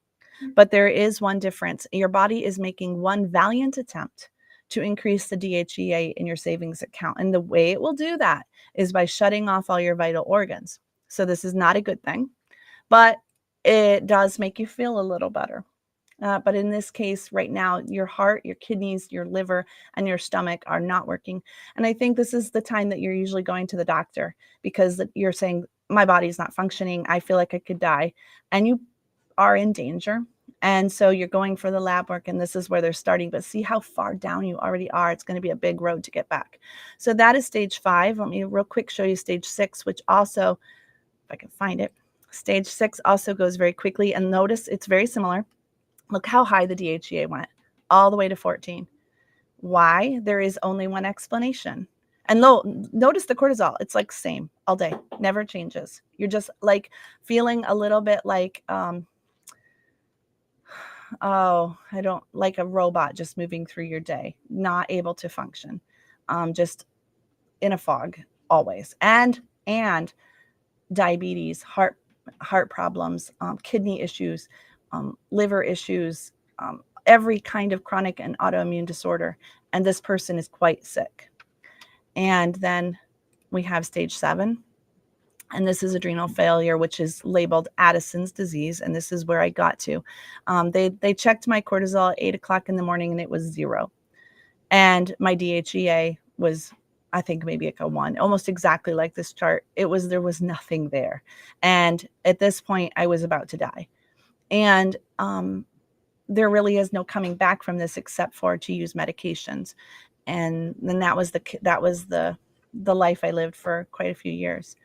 But there is one difference. Your body is making one valiant attempt to increase the DHEA in your savings account. And the way it will do that is by shutting off all your vital organs. So this is not a good thing, but it does make you feel a little better. But in this case right now, your heart, your kidneys, your liver, and your stomach are not working. And I think this is the time that you're usually going to the doctor, because you're saying, my body's not functioning. I feel like I could die. And you are in danger. And so you're going for the lab work, and this is where they're starting. But see how far down you already are. It's going to be a big road to get back. So that is stage 5. Let me real quick show you stage 6, which also, if I can find it, stage 6 also goes very quickly. And notice it's very similar. Look how high the DHEA went, all the way to 14. Why? There is only one explanation. And notice the cortisol. It's like same all day, never changes. You're just like feeling a little bit like, I don't like a robot just moving through your day, not able to function, just in a fog always. And diabetes, heart problems, kidney issues, liver issues, every kind of chronic and autoimmune disorder. And this person is quite sick. And then we have stage 7. And this is adrenal failure, which is labeled Addisons Disease. And this is where I got to. They checked my cortisol at 8 o'clock in the morning, and it was 0. And my DHEA was, I think, maybe like a 1, almost exactly like this chart. There was nothing there. And at this point, I was about to die. And there really is no coming back from this except for to use medications. And then that was the life I lived for quite a few years.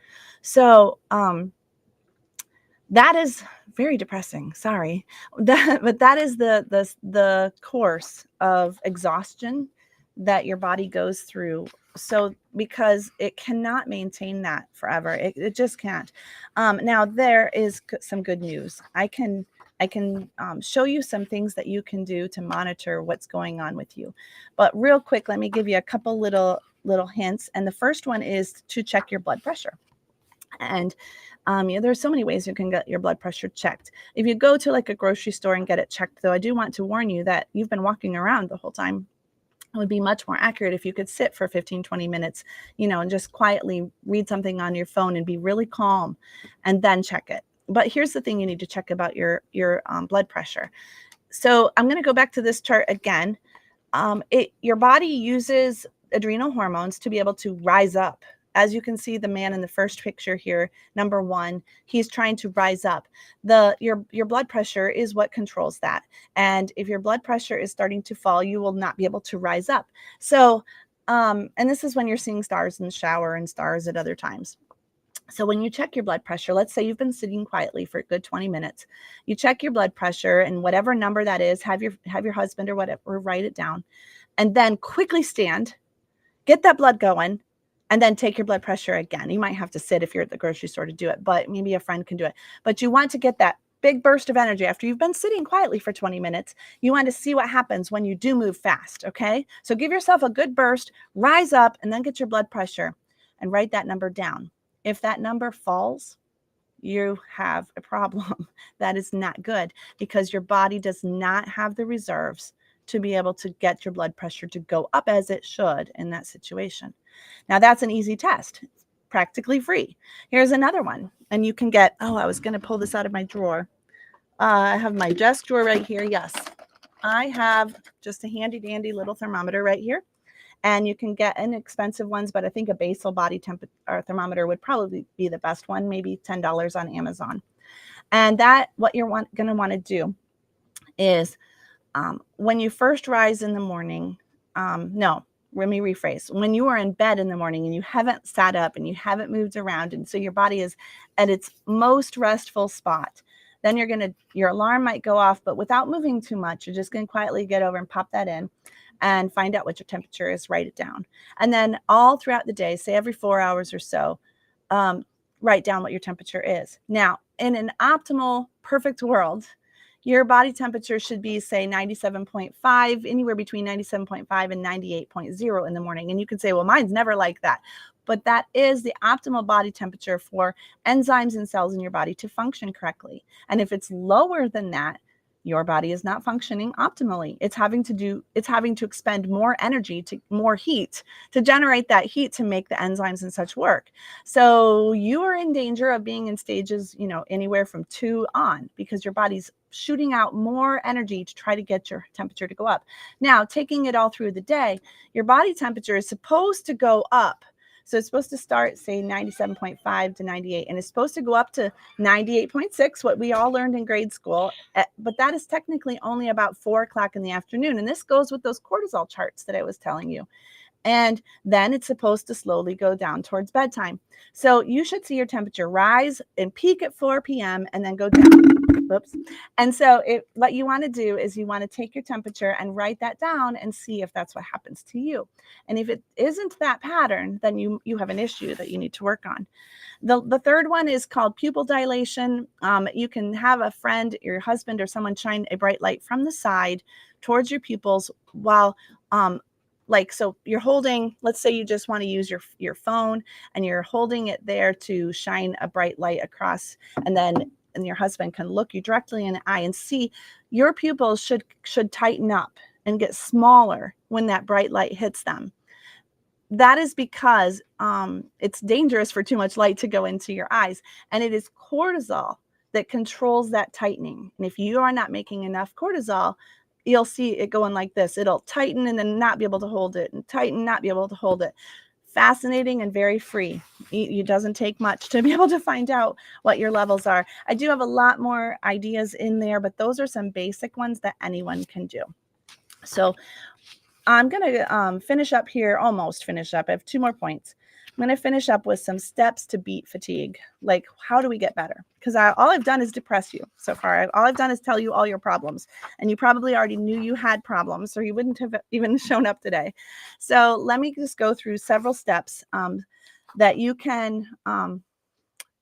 So that is very depressing. Sorry, but that is the course of exhaustion that your body goes through. So because it cannot maintain that forever, it just can't. Now there is some good news. I can show you some things that you can do to monitor what's going on with you. But real quick, let me give you a couple little hints. And the first one is to check your blood pressure. And there's so many ways you can get your blood pressure checked. If you go to like a grocery store and get it checked, though, I do want to warn you that you've been walking around the whole time. It would be much more accurate if you could sit for 15, 20 minutes, and just quietly read something on your phone and be really calm and then check it. But here's the thing you need to check about your blood pressure. So I'm going to go back to this chart again. Your body uses adrenal hormones to be able to rise up. As you can see, the man in the first picture here, number 1, he's trying to rise up. Your blood pressure is what controls that. And if your blood pressure is starting to fall, you will not be able to rise up. So, and this is when you're seeing stars in the shower and stars at other times. So when you check your blood pressure, let's say you've been sitting quietly for a good 20 minutes, you check your blood pressure, and whatever number that is, have your husband or whatever write it down, and then quickly stand, get that blood going, and then take your blood pressure again. You might have to sit if you're at the grocery store to do it, but maybe a friend can do it. But you want to get that big burst of energy after you've been sitting quietly for 20 minutes. You want to see what happens when you do move fast, okay? So give yourself a good burst, rise up, and then get your blood pressure and write that number down. If that number falls, you have a problem. That is not good because your body does not have the reserves to be able to get your blood pressure to go up as it should in that situation. Now, that's an easy test. It's practically free. Here's another one. And you can get, I was going to pull this out of my drawer. I have my desk drawer right here. Yes, I have just a handy dandy little thermometer right here. And you can get inexpensive ones, but I think a basal body thermometer would probably be the best one, maybe $10 on Amazon. And what you're going to want to do is when you first rise in the morning, let me rephrase. When you are in bed in the morning and you haven't sat up and you haven't moved around, and so your body is at its most restful spot, then your alarm might go off, but without moving too much, you're just going to quietly get over and pop that in and find out what your temperature is, write it down. And then all throughout the day, say every 4 hours or so, write down what your temperature is. Now, in an optimal, perfect world, your body temperature should be, say, 97.5, anywhere between 97.5 and 98.0 in the morning. And you can say, well, mine's never like that. But that is the optimal body temperature for enzymes and cells in your body to function correctly. And if it's lower than that, your body is not functioning optimally. It's having to expend more energy, more heat to generate that heat to make the enzymes and such work. So you are in danger of being in stages, anywhere from 2 on, because your body's shooting out more energy to try to get your temperature to go up. Now, taking it all through the day, your body temperature is supposed to go up So it's supposed to start, say, 97.5 to 98, and it's supposed to go up to 98.6, what we all learned in grade school. But that is technically only about 4 o'clock in the afternoon. And this goes with those cortisol charts that I was telling you. And then it's supposed to slowly go down towards bedtime. So you should see your temperature rise and peak at 4 p.m. and then go down. Oops. And so what you want to do is you want to take your temperature and write that down and see if that's what happens to you. And if it isn't that pattern, then you have an issue that you need to work on. The third one is called pupil dilation. You can have a friend, your husband, or someone shine a bright light from the side towards your pupils while so you're holding, let's say you just want to use your phone and you're holding it there to shine a bright light across, and your husband can look you directly in the eye and see your pupils should tighten up and get smaller when that bright light hits them. That is because it's dangerous for too much light to go into your eyes, and it is cortisol that controls that tightening. And if you are not making enough cortisol, you'll see it going like this. It'll tighten and then not be able to hold it, and tighten, not be able to hold it. Fascinating and very free. It doesn't take much to be able to find out what your levels are. I do have a lot more ideas in there, but those are some basic ones that anyone can do. So I'm going to finish up here, almost finish up. I have 2 more points. I'm going to finish up with some steps to beat fatigue. Like, how do we get better? Because all I've done is depress you so far. All I've done is tell you all your problems. And you probably already knew you had problems, or you wouldn't have even shown up today. So let me just go through several steps that you can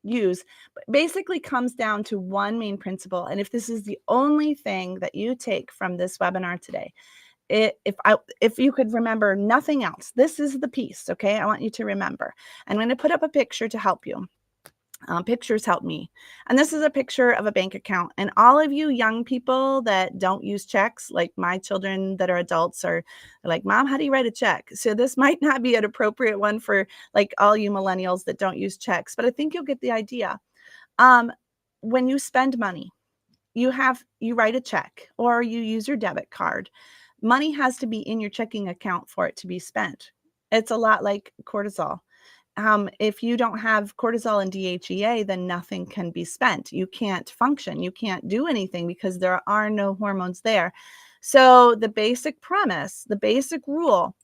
use. But basically comes down to one main principle. And if this is the only thing that you take from this webinar today, if you could remember nothing else, this is the piece, okay? I want you to remember. I'm going to put up a picture to help you. Pictures help me. And this is a picture of a bank account. And all of you young people that don't use checks, like my children that are adults, are like, Mom, how do you write a check? So this might not be an appropriate one for like all you millennials that don't use checks, but I think you'll get the idea. When you spend money, you write a check or you use your debit card. Money has to be in your checking account for it to be spent. It's a lot like cortisol. If you don't have cortisol and DHEA, then nothing can be spent. You can't function. You can't do anything because there are no hormones there. So the basic premise, the basic rule,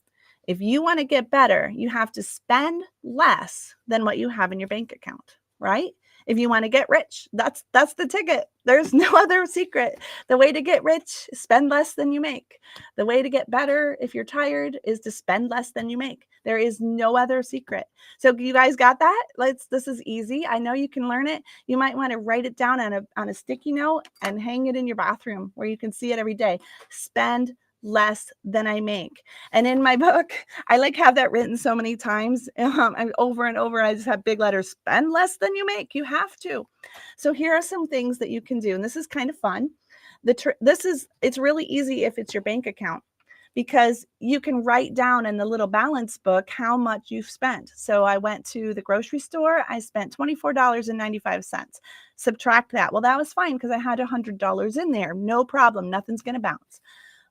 if you want to get better, you have to spend less than what you have in your bank account, right? If you want to get rich, that's the ticket. There's no other secret. The way to get rich, spend less than you make. The way to get better, if you're tired, is to spend less than you make. There is no other secret. So you guys got that? This is easy. I know you can learn it. You might want to write it down on a sticky note and hang it in your bathroom where you can see it every day. Spend less than I make. And in my book, I have that written so many times, and over and over, I just have big letters, spend less than you make. You have to. So here are some things that you can do. And this is kind of fun. It's really easy if it's your bank account, because you can write down in the little balance book how much you've spent. So I went to the grocery store. I spent $24.95. Subtract that. Well, that was fine because I had $100 in there. No problem. Nothing's going to bounce.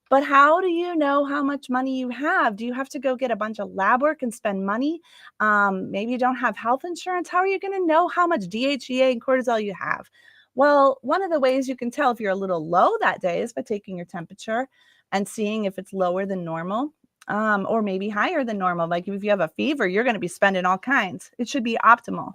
But how do you know how much money you have? Do you have to go get a bunch of lab work and spend money? Maybe you don't have health insurance. How are you going to know how much DHEA and cortisol you have? Well, one of the ways you can tell if you're a little low that day is by taking your temperature and seeing if it's lower than normal, or maybe higher than normal. Like if you have a fever, you're going to be spending all kinds. It should be optimal.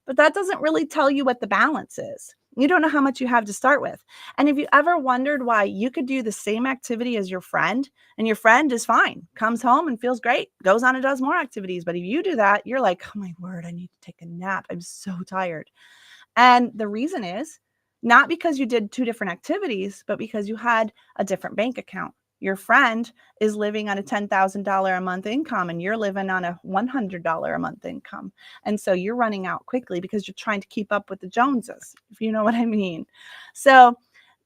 But that doesn't really tell you what the balance is. You don't know how much you have to start with. And if you ever wondered why you could do the same activity as your friend, and your friend is fine, comes home and feels great, goes on and does more activities. But if you do that, you're like, oh my word, I need to take a nap. I'm so tired. And the reason is not because you did 2 different activities, but because you had a different bank account. Your friend is living on a $10,000 a month income and you're living on a $100 a month income. And so you're running out quickly because you're trying to keep up with the Joneses, if you know what I mean. So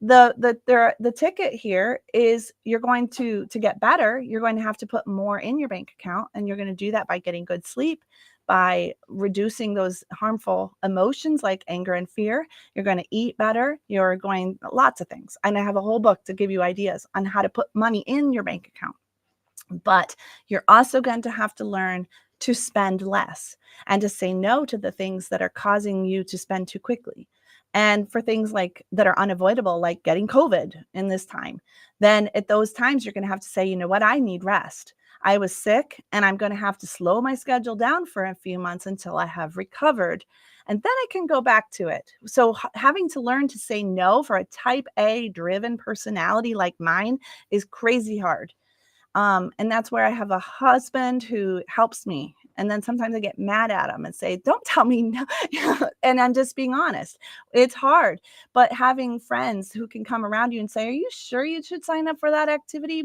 the ticket here is you're going to get better. You're going to have to put more in your bank account, and you're going to do that by getting good sleep, by reducing those harmful emotions like anger and fear. You're going to eat better. You're going lots of things. And I have a whole book to give you ideas on how to put money in your bank account. But you're also going to have to learn to spend less and to say no to the things that are causing you to spend too quickly. And for things like that are unavoidable, like getting COVID in this time, then at those times, you're going to have to say, you know what, I need rest. I was sick and I'm going to have to slow my schedule down for a few months until I have recovered. And then I can go back to it. So having to learn to say no for a type A driven personality like mine is crazy hard. And that's where I have a husband who helps me. And then sometimes I get mad at him and say, don't tell me no. And I'm just being honest. It's hard. But having friends who can come around you and say, are you sure you should sign up for that activity?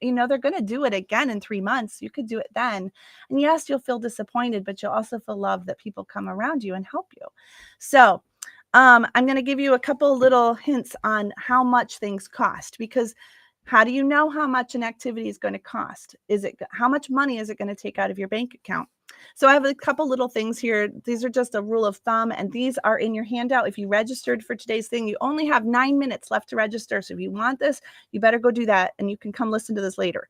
They're going to do it again in 3 months. You could do it then. And yes, you'll feel disappointed, but you'll also feel loved that people come around you and help you. So I'm going to give you a couple little hints on how much things cost, because how do you know how much an activity is going to cost? How much money is it going to take out of your bank account? So I have a couple little things here. These are just a rule of thumb, and these are in your handout. If you registered for today's thing, you only have 9 minutes left to register. So if you want this, you better go do that, and you can come listen to this later.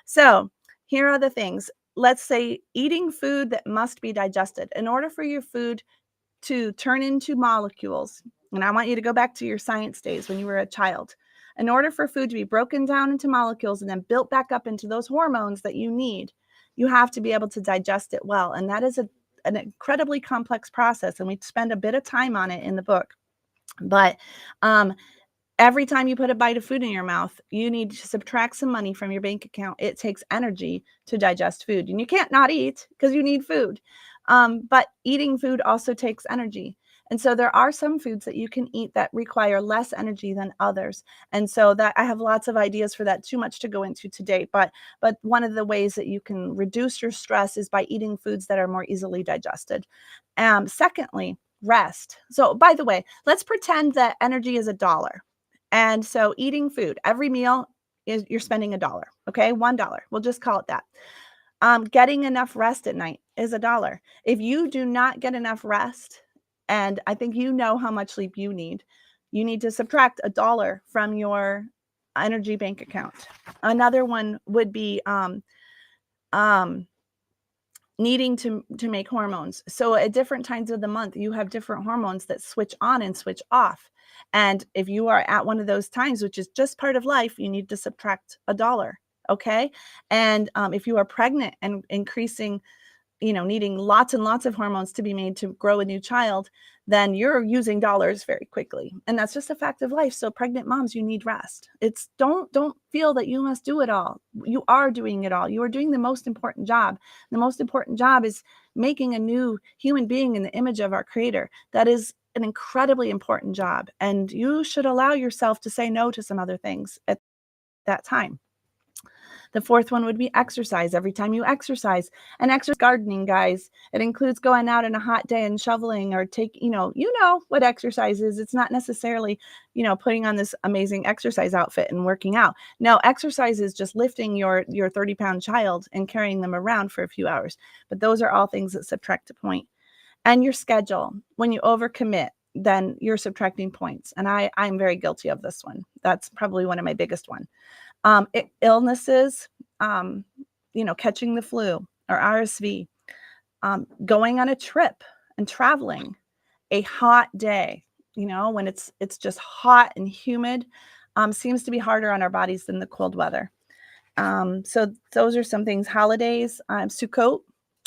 So here are the things. Let's say eating food that must be digested. In order for your food to turn into molecules, and I want you to go back to your science days when you were a child. In order for food to be broken down into molecules and then built back up into those hormones that you need, you have to be able to digest it well. And that is an incredibly complex process. And we spend a bit of time on it in the book. But every time you put a bite of food in your mouth, you need to subtract some money from your bank account. It takes energy to digest food. And you can't not eat because you need food. But eating food also takes energy. And so there are some foods that you can eat that require less energy than others. And so that I have lots of ideas for that, too much to go into today. But one of the ways that you can reduce your stress is by eating foods that are more easily digested. Secondly, rest. So by the way, let's pretend that energy is $1. And so eating food, every meal is you're spending $1. Okay, $1. We'll just call it that. Getting enough rest at night is $1. If you do not get enough rest, and I think you know how much sleep you need to subtract $1 from your energy bank account. Another one would be needing to make hormones. So at different times of the month, you have different hormones that switch on and switch off. And if you are at one of those times, which is just part of life, you need to subtract $1. Okay. And if you are pregnant and increasing, needing lots and lots of hormones to be made to grow a new child, then you're using dollars very quickly. And that's just a fact of life. So pregnant moms, you need rest. It's don't feel that you must do it all. You are doing it all. You are doing the most important job. The most important job is making a new human being in the image of our Creator. That is an incredibly important job. And you should allow yourself to say no to some other things at that time. The fourth one would be exercise. Every time you exercise, and exercise gardening, guys, it includes going out on a hot day and shoveling, or you know what exercise is. It's not necessarily, putting on this amazing exercise outfit and working out. No, exercise is just lifting your 30-pound child and carrying them around for a few hours. But those are all things that subtract a point. And your schedule. When you overcommit, then you're subtracting points. And I'm very guilty of this one. That's probably one of my biggest one. Illnesses, catching the flu or RSV, going on a trip and traveling, a hot day, when it's just hot and humid, seems to be harder on our bodies than the cold weather. So those are some things. Holidays, Sukkot.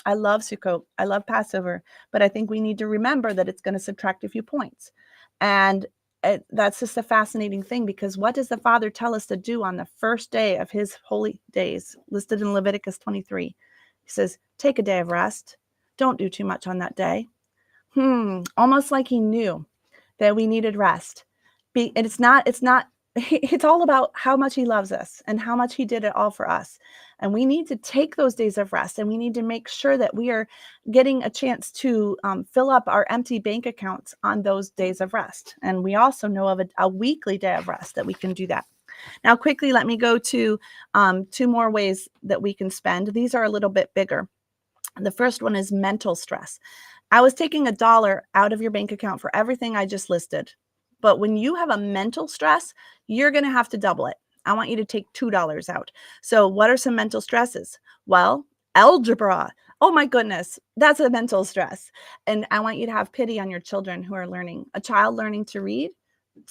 I love Sukkot. I love Passover, but I think we need to remember that it's going to subtract a few points. And that's just a fascinating thing, because what does the Father tell us to do on the first day of his holy days, listed in Leviticus 23? He says, take a day of rest. Don't do too much on that day. Almost like he knew that we needed rest. And it's all about how much he loves us and how much he did it all for us. And we need to take those days of rest, and we need to make sure that we are getting a chance to fill up our empty bank accounts on those days of rest. And we also know of a weekly day of rest that we can do that. Now, quickly, let me go to 2 more ways that we can spend. These are a little bit bigger. The first one is mental stress. I was taking $1 out of your bank account for everything I just listed. But when you have a mental stress, you're going to have to double it. I want you to take $2 out. So what are some mental stresses? Well, algebra. Oh my goodness, that's a mental stress. And I want you to have pity on your children who are learning. A child learning to read,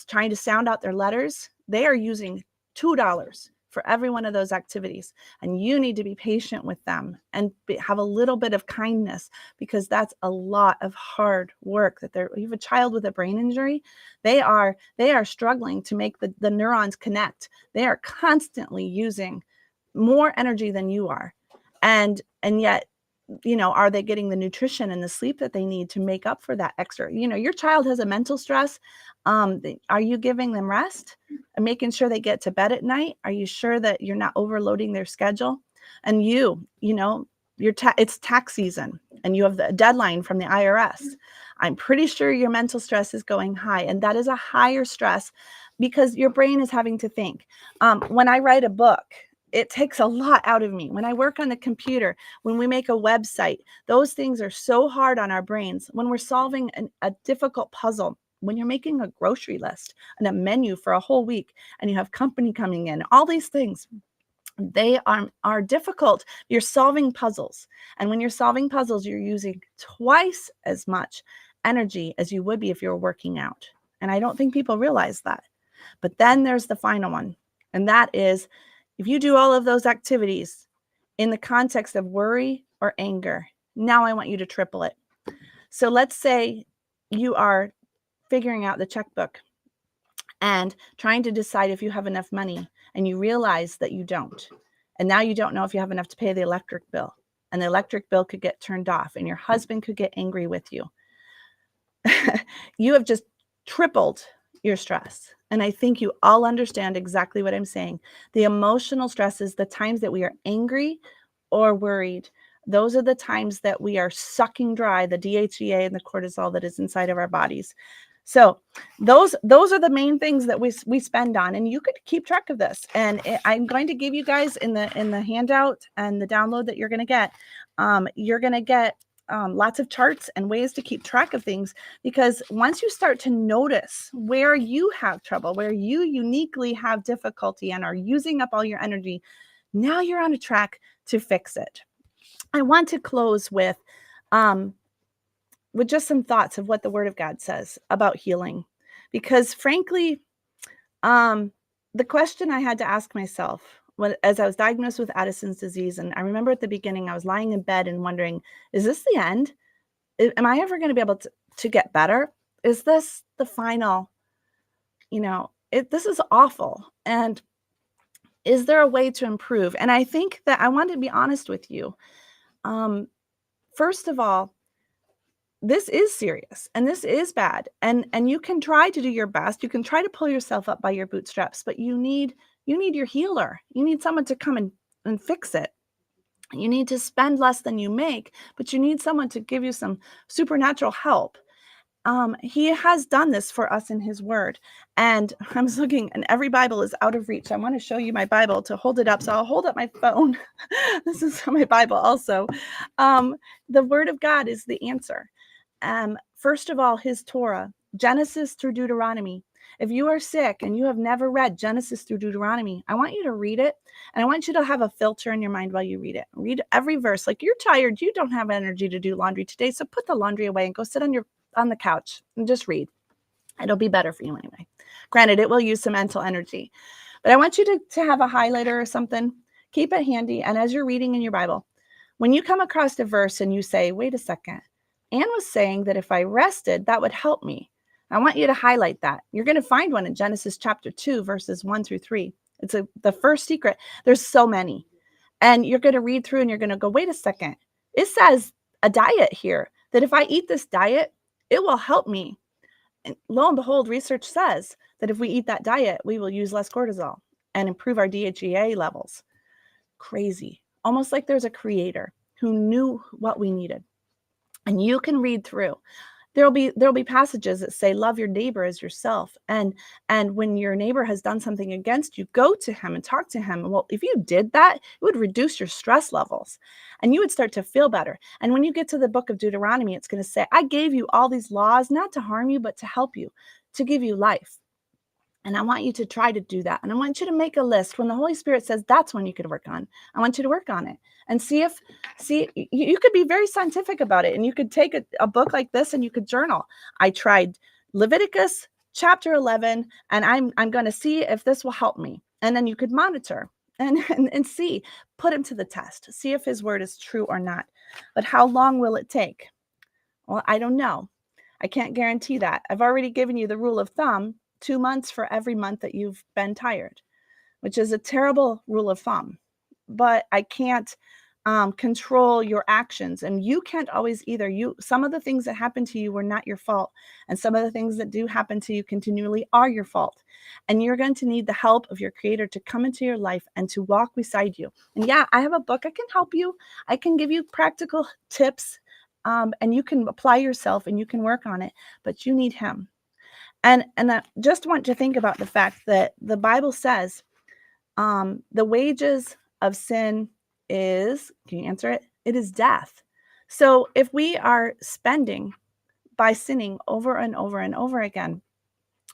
trying to sound out their letters, they are using $2 for every one of those activities. And you need to be patient with them and have a little bit of kindness, because that's a lot of hard work that you have a child with a brain injury. They are struggling to make the neurons connect. They are constantly using more energy than you are. And yet, are they getting the nutrition and the sleep that they need to make up for that extra? Your child has a mental stress. Are you giving them rest and making sure they get to bed at night? Are you sure that you're not overloading their schedule? And it's tax season and you have the deadline from the IRS. I'm pretty sure your mental stress is going high, and that is a higher stress because your brain is having to think. When I write a book, it takes a lot out of me. When I work on the computer, when we make a website, those things are so hard on our brains. When we're solving a difficult puzzle, when you're making a grocery list and a menu for a whole week and you have company coming in, all these things, they are difficult. You're solving puzzles. And when you're solving puzzles, you're using twice as much energy as you would be if you were working out. And I don't think people realize that. But then there's the final one. And that is, if you do all of those activities in the context of worry or anger, now I want you to triple it. So let's say you are figuring out the checkbook and trying to decide if you have enough money, and you realize that you don't. And now you don't know if you have enough to pay the electric bill, and the electric bill could get turned off and your husband could get angry with you. You have just tripled your stress. And I think you all understand exactly what I'm saying. The emotional stress is the times that we are angry or worried. Those are the times that we are sucking dry the DHEA and the cortisol that is inside of our bodies. So those are the main things that we spend on, and you could keep track of this. And I'm going to give you guys in the handout and the download that you're going to get. You're going to get lots of charts and ways to keep track of things, because once you start to notice where you have trouble, where you uniquely have difficulty and are using up all your energy, now you're on a track to fix it. I want to close with just some thoughts of what the Word of God says about healing, because frankly, the question I had to ask myself as I was diagnosed with Addisons Disease, and I remember at the beginning, I was lying in bed and wondering, is this the end? Am I ever going to be able to get better? Is this the final, this is awful. And is there a way to improve? And I think that I want to be honest with you. First of all, this is serious and this is bad. And you can try to do your best. You can try to pull yourself up by your bootstraps, but you need your healer. You need someone to come and fix it. You need to spend less than you make, but you need someone to give you some supernatural help. He has done this for us in his word. And I was looking, and every Bible is out of reach. I want to show you my Bible to hold it up. So I'll hold up my phone. This is my Bible also. The word of God is the answer. First of all, his Torah, Genesis through Deuteronomy. If you are sick and you have never read Genesis through Deuteronomy, I want you to read it. And I want you to have a filter in your mind while you read it. Read every verse. Like, you're tired, you don't have energy to do laundry today, so put the laundry away and go sit on the couch and just read. It'll be better for you anyway. Granted, it will use some mental energy. But I want you to have a highlighter or something. Keep it handy. And as you're reading in your Bible, when you come across a verse and you say, wait a second, Anne was saying that if I rested, that would help me. I want you to highlight that. You're going to find one in Genesis chapter 2, verses 1-3. It's the first secret. There's so many. And you're going to read through and you're going to go, wait a second. It says a diet here, that if I eat this diet, it will help me. And lo and behold, research says that if we eat that diet, we will use less cortisol and improve our DHEA levels. Crazy. Almost like there's a creator who knew what we needed. And you can read through. There'll be passages that say, love your neighbor as yourself. And when your neighbor has done something against you, go to him and talk to him. Well, if you did that, it would reduce your stress levels and you would start to feel better. And when you get to the book of Deuteronomy, it's going to say, I gave you all these laws, not to harm you, but to help you, to give you life. And I want you to try to do that. And I want you to make a list. When the Holy Spirit says that's when you could work on, I want you to work on it and see, you could be very scientific about it. And you could take a book like this and you could journal. I tried Leviticus chapter 11, and I'm going to see if this will help me. And then you could monitor and see, put him to the test, see if his word is true or not. But how long will it take? Well, I don't know. I can't guarantee that. I've already given you the rule of thumb, 2 months for every month that you've been tired, which is a terrible rule of thumb. But I can't control your actions, and you can't always either. Some of the things that happen to you were not your fault, and some of the things that do happen to you continually are your fault. And you're going to need the help of your Creator to come into your life and to walk beside you. And yeah, I have a book. I can help you. I can give you practical tips, and you can apply yourself and you can work on it. But you need Him. And I just want to think about the fact that the Bible says the wages of sin is, can you answer it? It is death. So if we are spending by sinning over and over and over again,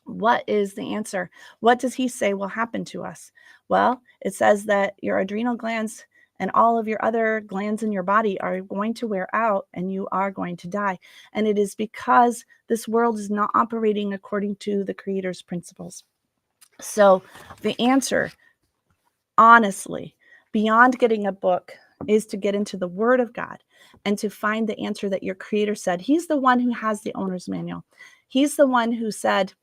what is the answer? What does He say will happen to us? Well, it says that your adrenal glands and all of your other glands in your body are going to wear out and you are going to die. And it is because this world is not operating according to the Creator's principles. So the answer, honestly, beyond getting a book, is to get into the Word of God and to find the answer that your Creator said. He's the one who has the owner's manual. He's the one who said,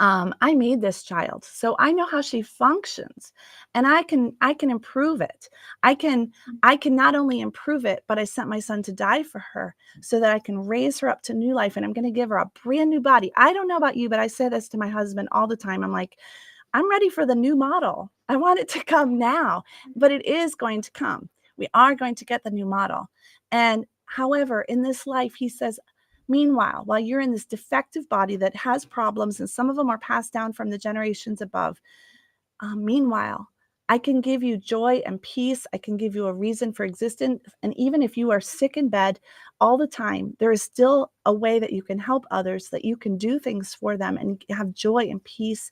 I made this child, so I know how she functions, and I can improve it. I can not only improve it, but I sent my son to die for her so that I can raise her up to new life, and I'm going to give her a brand new body. I don't know about you, but I say this to my husband all the time. I'm like, I'm ready for the new model. I want it to come now, but it is going to come. We are going to get the new model. And however, in this life, He says, meanwhile, while you're in this defective body that has problems, and some of them are passed down from the generations above, meanwhile, I can give you joy and peace. I can give you a reason for existence. And even if you are sick in bed all the time, there is still a way that you can help others, that you can do things for them and have joy and peace.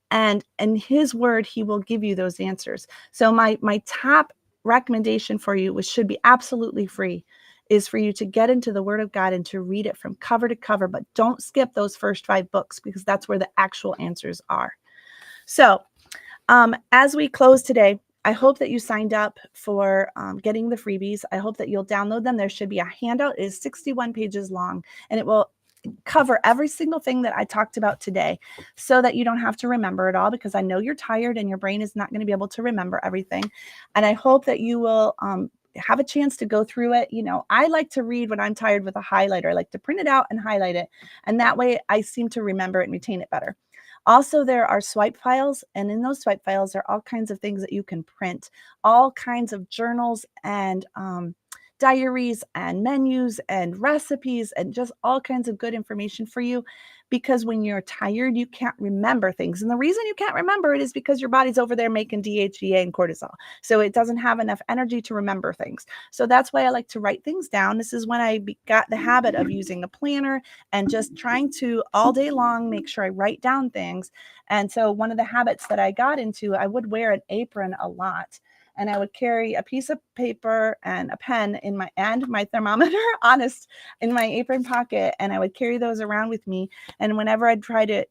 And in His word, He will give you those answers. So my top recommendation for you, which should be absolutely free, is for you to get into the Word of God and to read it from cover to cover, but don't skip those first 5 books, because that's where the actual answers are. So as we close today, I hope that you signed up for getting the freebies. I hope that you'll download them. There should be a handout. It is 61 pages long, and it will cover every single thing that I talked about today, so that you don't have to remember it all, because I know you're tired and your brain is not going to be able to remember everything. And I hope that you will have a chance to go through it. You know, I like to read when I'm tired with a highlighter. I like to print it out and highlight it. And that way I seem to remember it and retain it better. Also, there are swipe files, and in those swipe files are all kinds of things that you can print, all kinds of journals and diaries and menus and recipes and just all kinds of good information for you, because when you're tired, you can't remember things. And the reason you can't remember it is because your body's over there making DHEA and cortisol. So it doesn't have enough energy to remember things. So that's why I like to write things down. This is when I got the habit of using a planner and just trying to all day long make sure I write down things. And so one of the habits that I got into, I would wear an apron a lot. And I would carry a piece of paper and a pen in my thermometer, honest, in my apron pocket. And I would carry those around with me. And whenever I'd try to,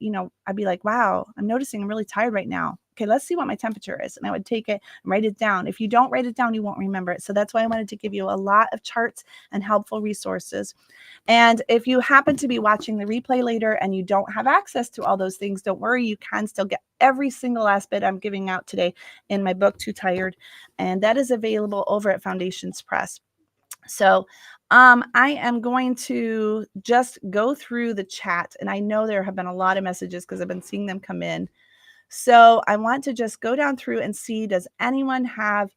I'd be like, wow, I'm noticing I'm really tired right now. Okay, let's see what my temperature is. And I would take it and write it down. If you don't write it down, you won't remember it. So that's why I wanted to give you a lot of charts and helpful resources. And if you happen to be watching the replay later and you don't have access to all those things, don't worry. You can still get every single last bit I'm giving out today in my book, Too Tired. And that is available over at Foundations Press. So I am going to just go through the chat. And I know there have been a lot of messages because I've been seeing them come in. So I want to just go down through and see, does anyone have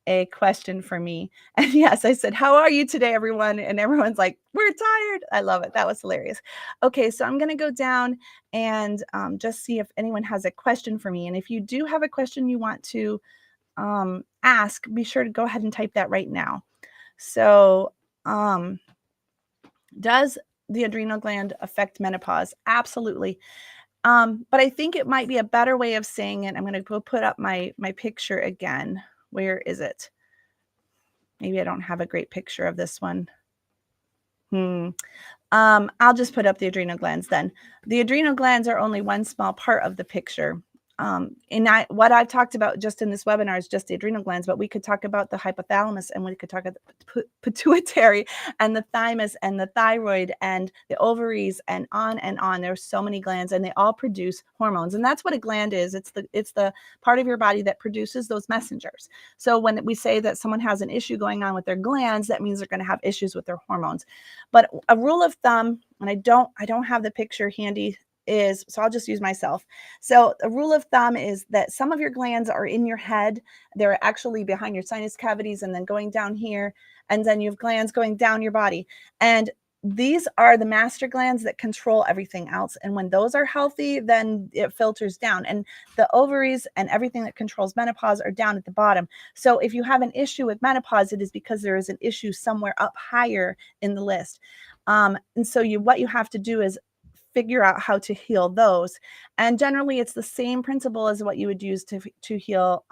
a question for me? And yes, I said, how are you today, everyone? And everyone's like, we're tired. I love it. That was hilarious. Okay, so I'm going to go down and just see if anyone has a question for me. And if you do have a question you want to ask, be sure to go ahead and type that right now. So does the adrenal gland affect menopause? Absolutely. But I think it might be a better way of saying it. I'm going to go put up my picture again. Where is it? Maybe I don't have a great picture of this one. I'll just put up the adrenal glands then. The adrenal glands are only one small part of the picture. What I've talked about just in this webinar is just the adrenal glands, but we could talk about the hypothalamus, and we could talk about the pituitary and the thymus and the thyroid and the ovaries and on and on. There's so many glands, and they all produce hormones. And that's what a gland is. It's the part of your body that produces those messengers. So when we say that someone has an issue going on with their glands, that means they're going to have issues with their hormones. But a rule of thumb, and I don't have the picture handy, so I'll just use myself. So a rule of thumb is that some of your glands are in your head. They're actually behind your sinus cavities and then going down here. And then you have glands going down your body. And these are the master glands that control everything else. And when those are healthy, then it filters down. And the ovaries and everything that controls menopause are down at the bottom. So if you have an issue with menopause, it is because there is an issue somewhere up higher in the list. And so what you have to do is figure out how to heal those. And generally, it's the same principle as what you would use to heal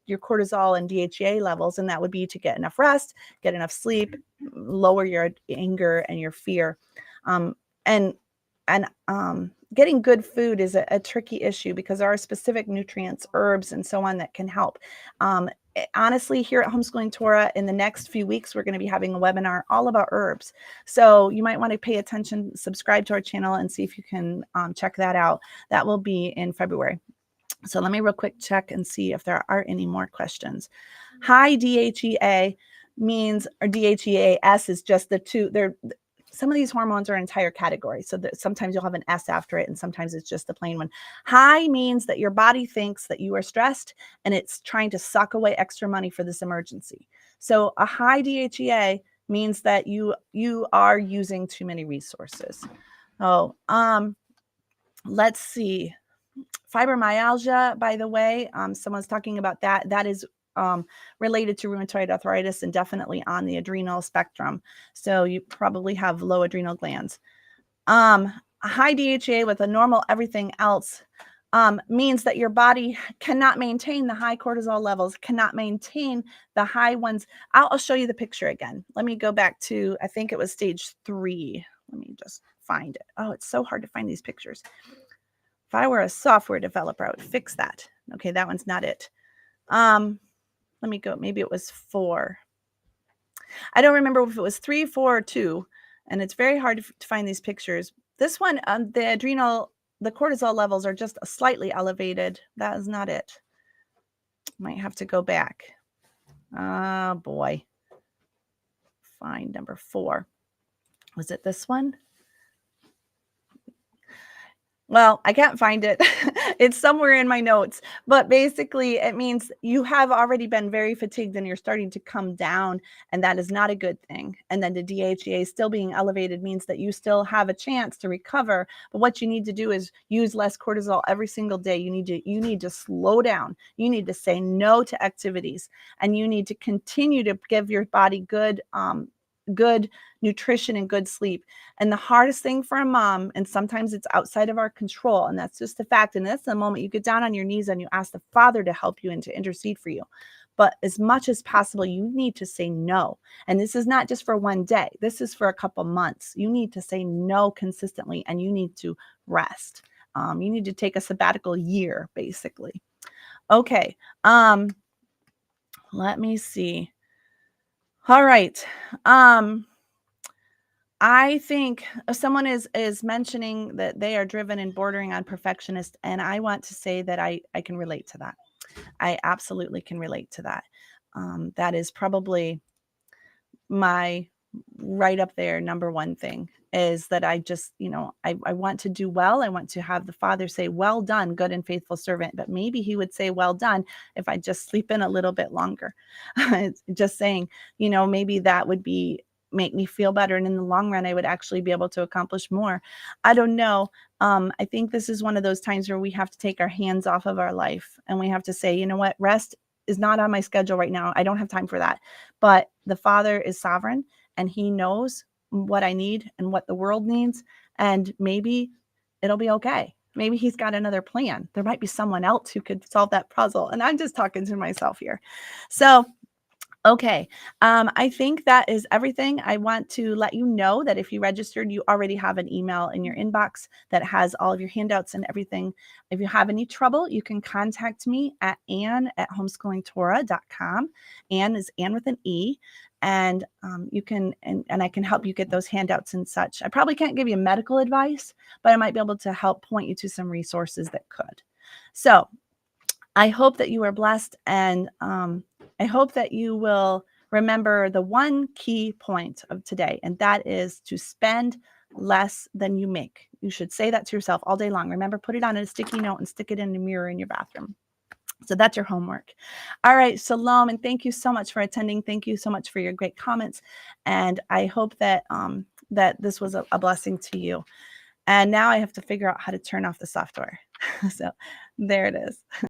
your cortisol and DHEA levels, and that would be to get enough rest, get enough sleep, lower your anger and your fear. And getting good food is a tricky issue because there are specific nutrients, herbs, and so on that can help. Honestly, here at Homeschooling Torah, in the next few weeks, we're going to be having a webinar all about herbs. So you might want to pay attention, subscribe to our channel, and see if you can check that out. That will be in February. So let me real quick check and see if there are any more questions. High DHEA means, or DHEAS is just the two. Some of these hormones are entire categories. So that sometimes you'll have an S after it, and sometimes it's just the plain one. High means that your body thinks that you are stressed, and it's trying to suck away extra money for this emergency. So a high DHEA means that you are using too many resources. Let's see. Fibromyalgia, by the way, someone's talking about that. That is related to rheumatoid arthritis and definitely on the adrenal spectrum. So you probably have low adrenal glands. A high DHEA with a normal everything else means that your body cannot maintain the high cortisol levels, cannot maintain the high ones. I'll show you the picture again. Let me go back to, I think it was stage 3. Let me just find it. Oh, it's so hard to find these pictures. If I were a software developer, I would fix that. Okay, that one's not it. Let me go. Maybe it was 4. I don't remember if it was 3, 4, or 2. And it's very hard to find these pictures. This one, the cortisol levels are just slightly elevated. That is not it. Might have to go back. Oh, boy. Find number 4. Was it this one? Well, I can't find it. It's somewhere in my notes, but basically it means you have already been very fatigued and you're starting to come down, and that is not a good thing. And then the DHEA still being elevated means that you still have a chance to recover. But what you need to do is use less cortisol every single day. You need to slow down. You need to say no to activities, and you need to continue to give your body good nutrition and good sleep. And the hardest thing for a mom, and sometimes it's outside of our control, and that's just a fact, and that's the moment you get down on your knees and you ask the Father to help you and to intercede for you. But as much as possible, you need to say no. And this is not just for one day. This is for a couple months. You need to say no consistently, and you need to rest. You need to take a sabbatical year, basically. Okay. Let me see. All right. I think someone is mentioning that they are driven and bordering on perfectionist, and I want to say that I can relate to that. I absolutely can relate to that. That is probably my right up there number one thing, is that I just, I want to do well. I want to have the Father say, well done, good and faithful servant. But maybe he would say, well done, if I just sleep in a little bit longer. Just saying, maybe that would make me feel better. And in the long run, I would actually be able to accomplish more. I don't know. I think this is one of those times where we have to take our hands off of our life, and we have to say, you know what, rest is not on my schedule right now. I don't have time for that. But the Father is sovereign, and he knows what I need and what the world needs. And maybe it'll be okay. Maybe he's got another plan. There might be someone else who could solve that puzzle. And I'm just talking to myself here. So, okay. I think that is everything. I want to let you know that if you registered, you already have an email in your inbox that has all of your handouts and everything. If you have any trouble, you can contact me at Ann@homeschoolingtorah.com. Ann is Ann with an E. And you can, and I can help you get those handouts and such. I probably can't give you medical advice, but I might be able to help point you to some resources that could. So I hope that you are blessed, and I hope that you will remember the one key point of today, and that is to spend less than you make. You should say that to yourself all day long. Remember, put it on a sticky note and stick it in the mirror in your bathroom. So that's your homework. All right, shalom, and thank you so much for attending. Thank you so much for your great comments, and I hope that that this was a blessing to you. And now I have to figure out how to turn off the software. So there it is.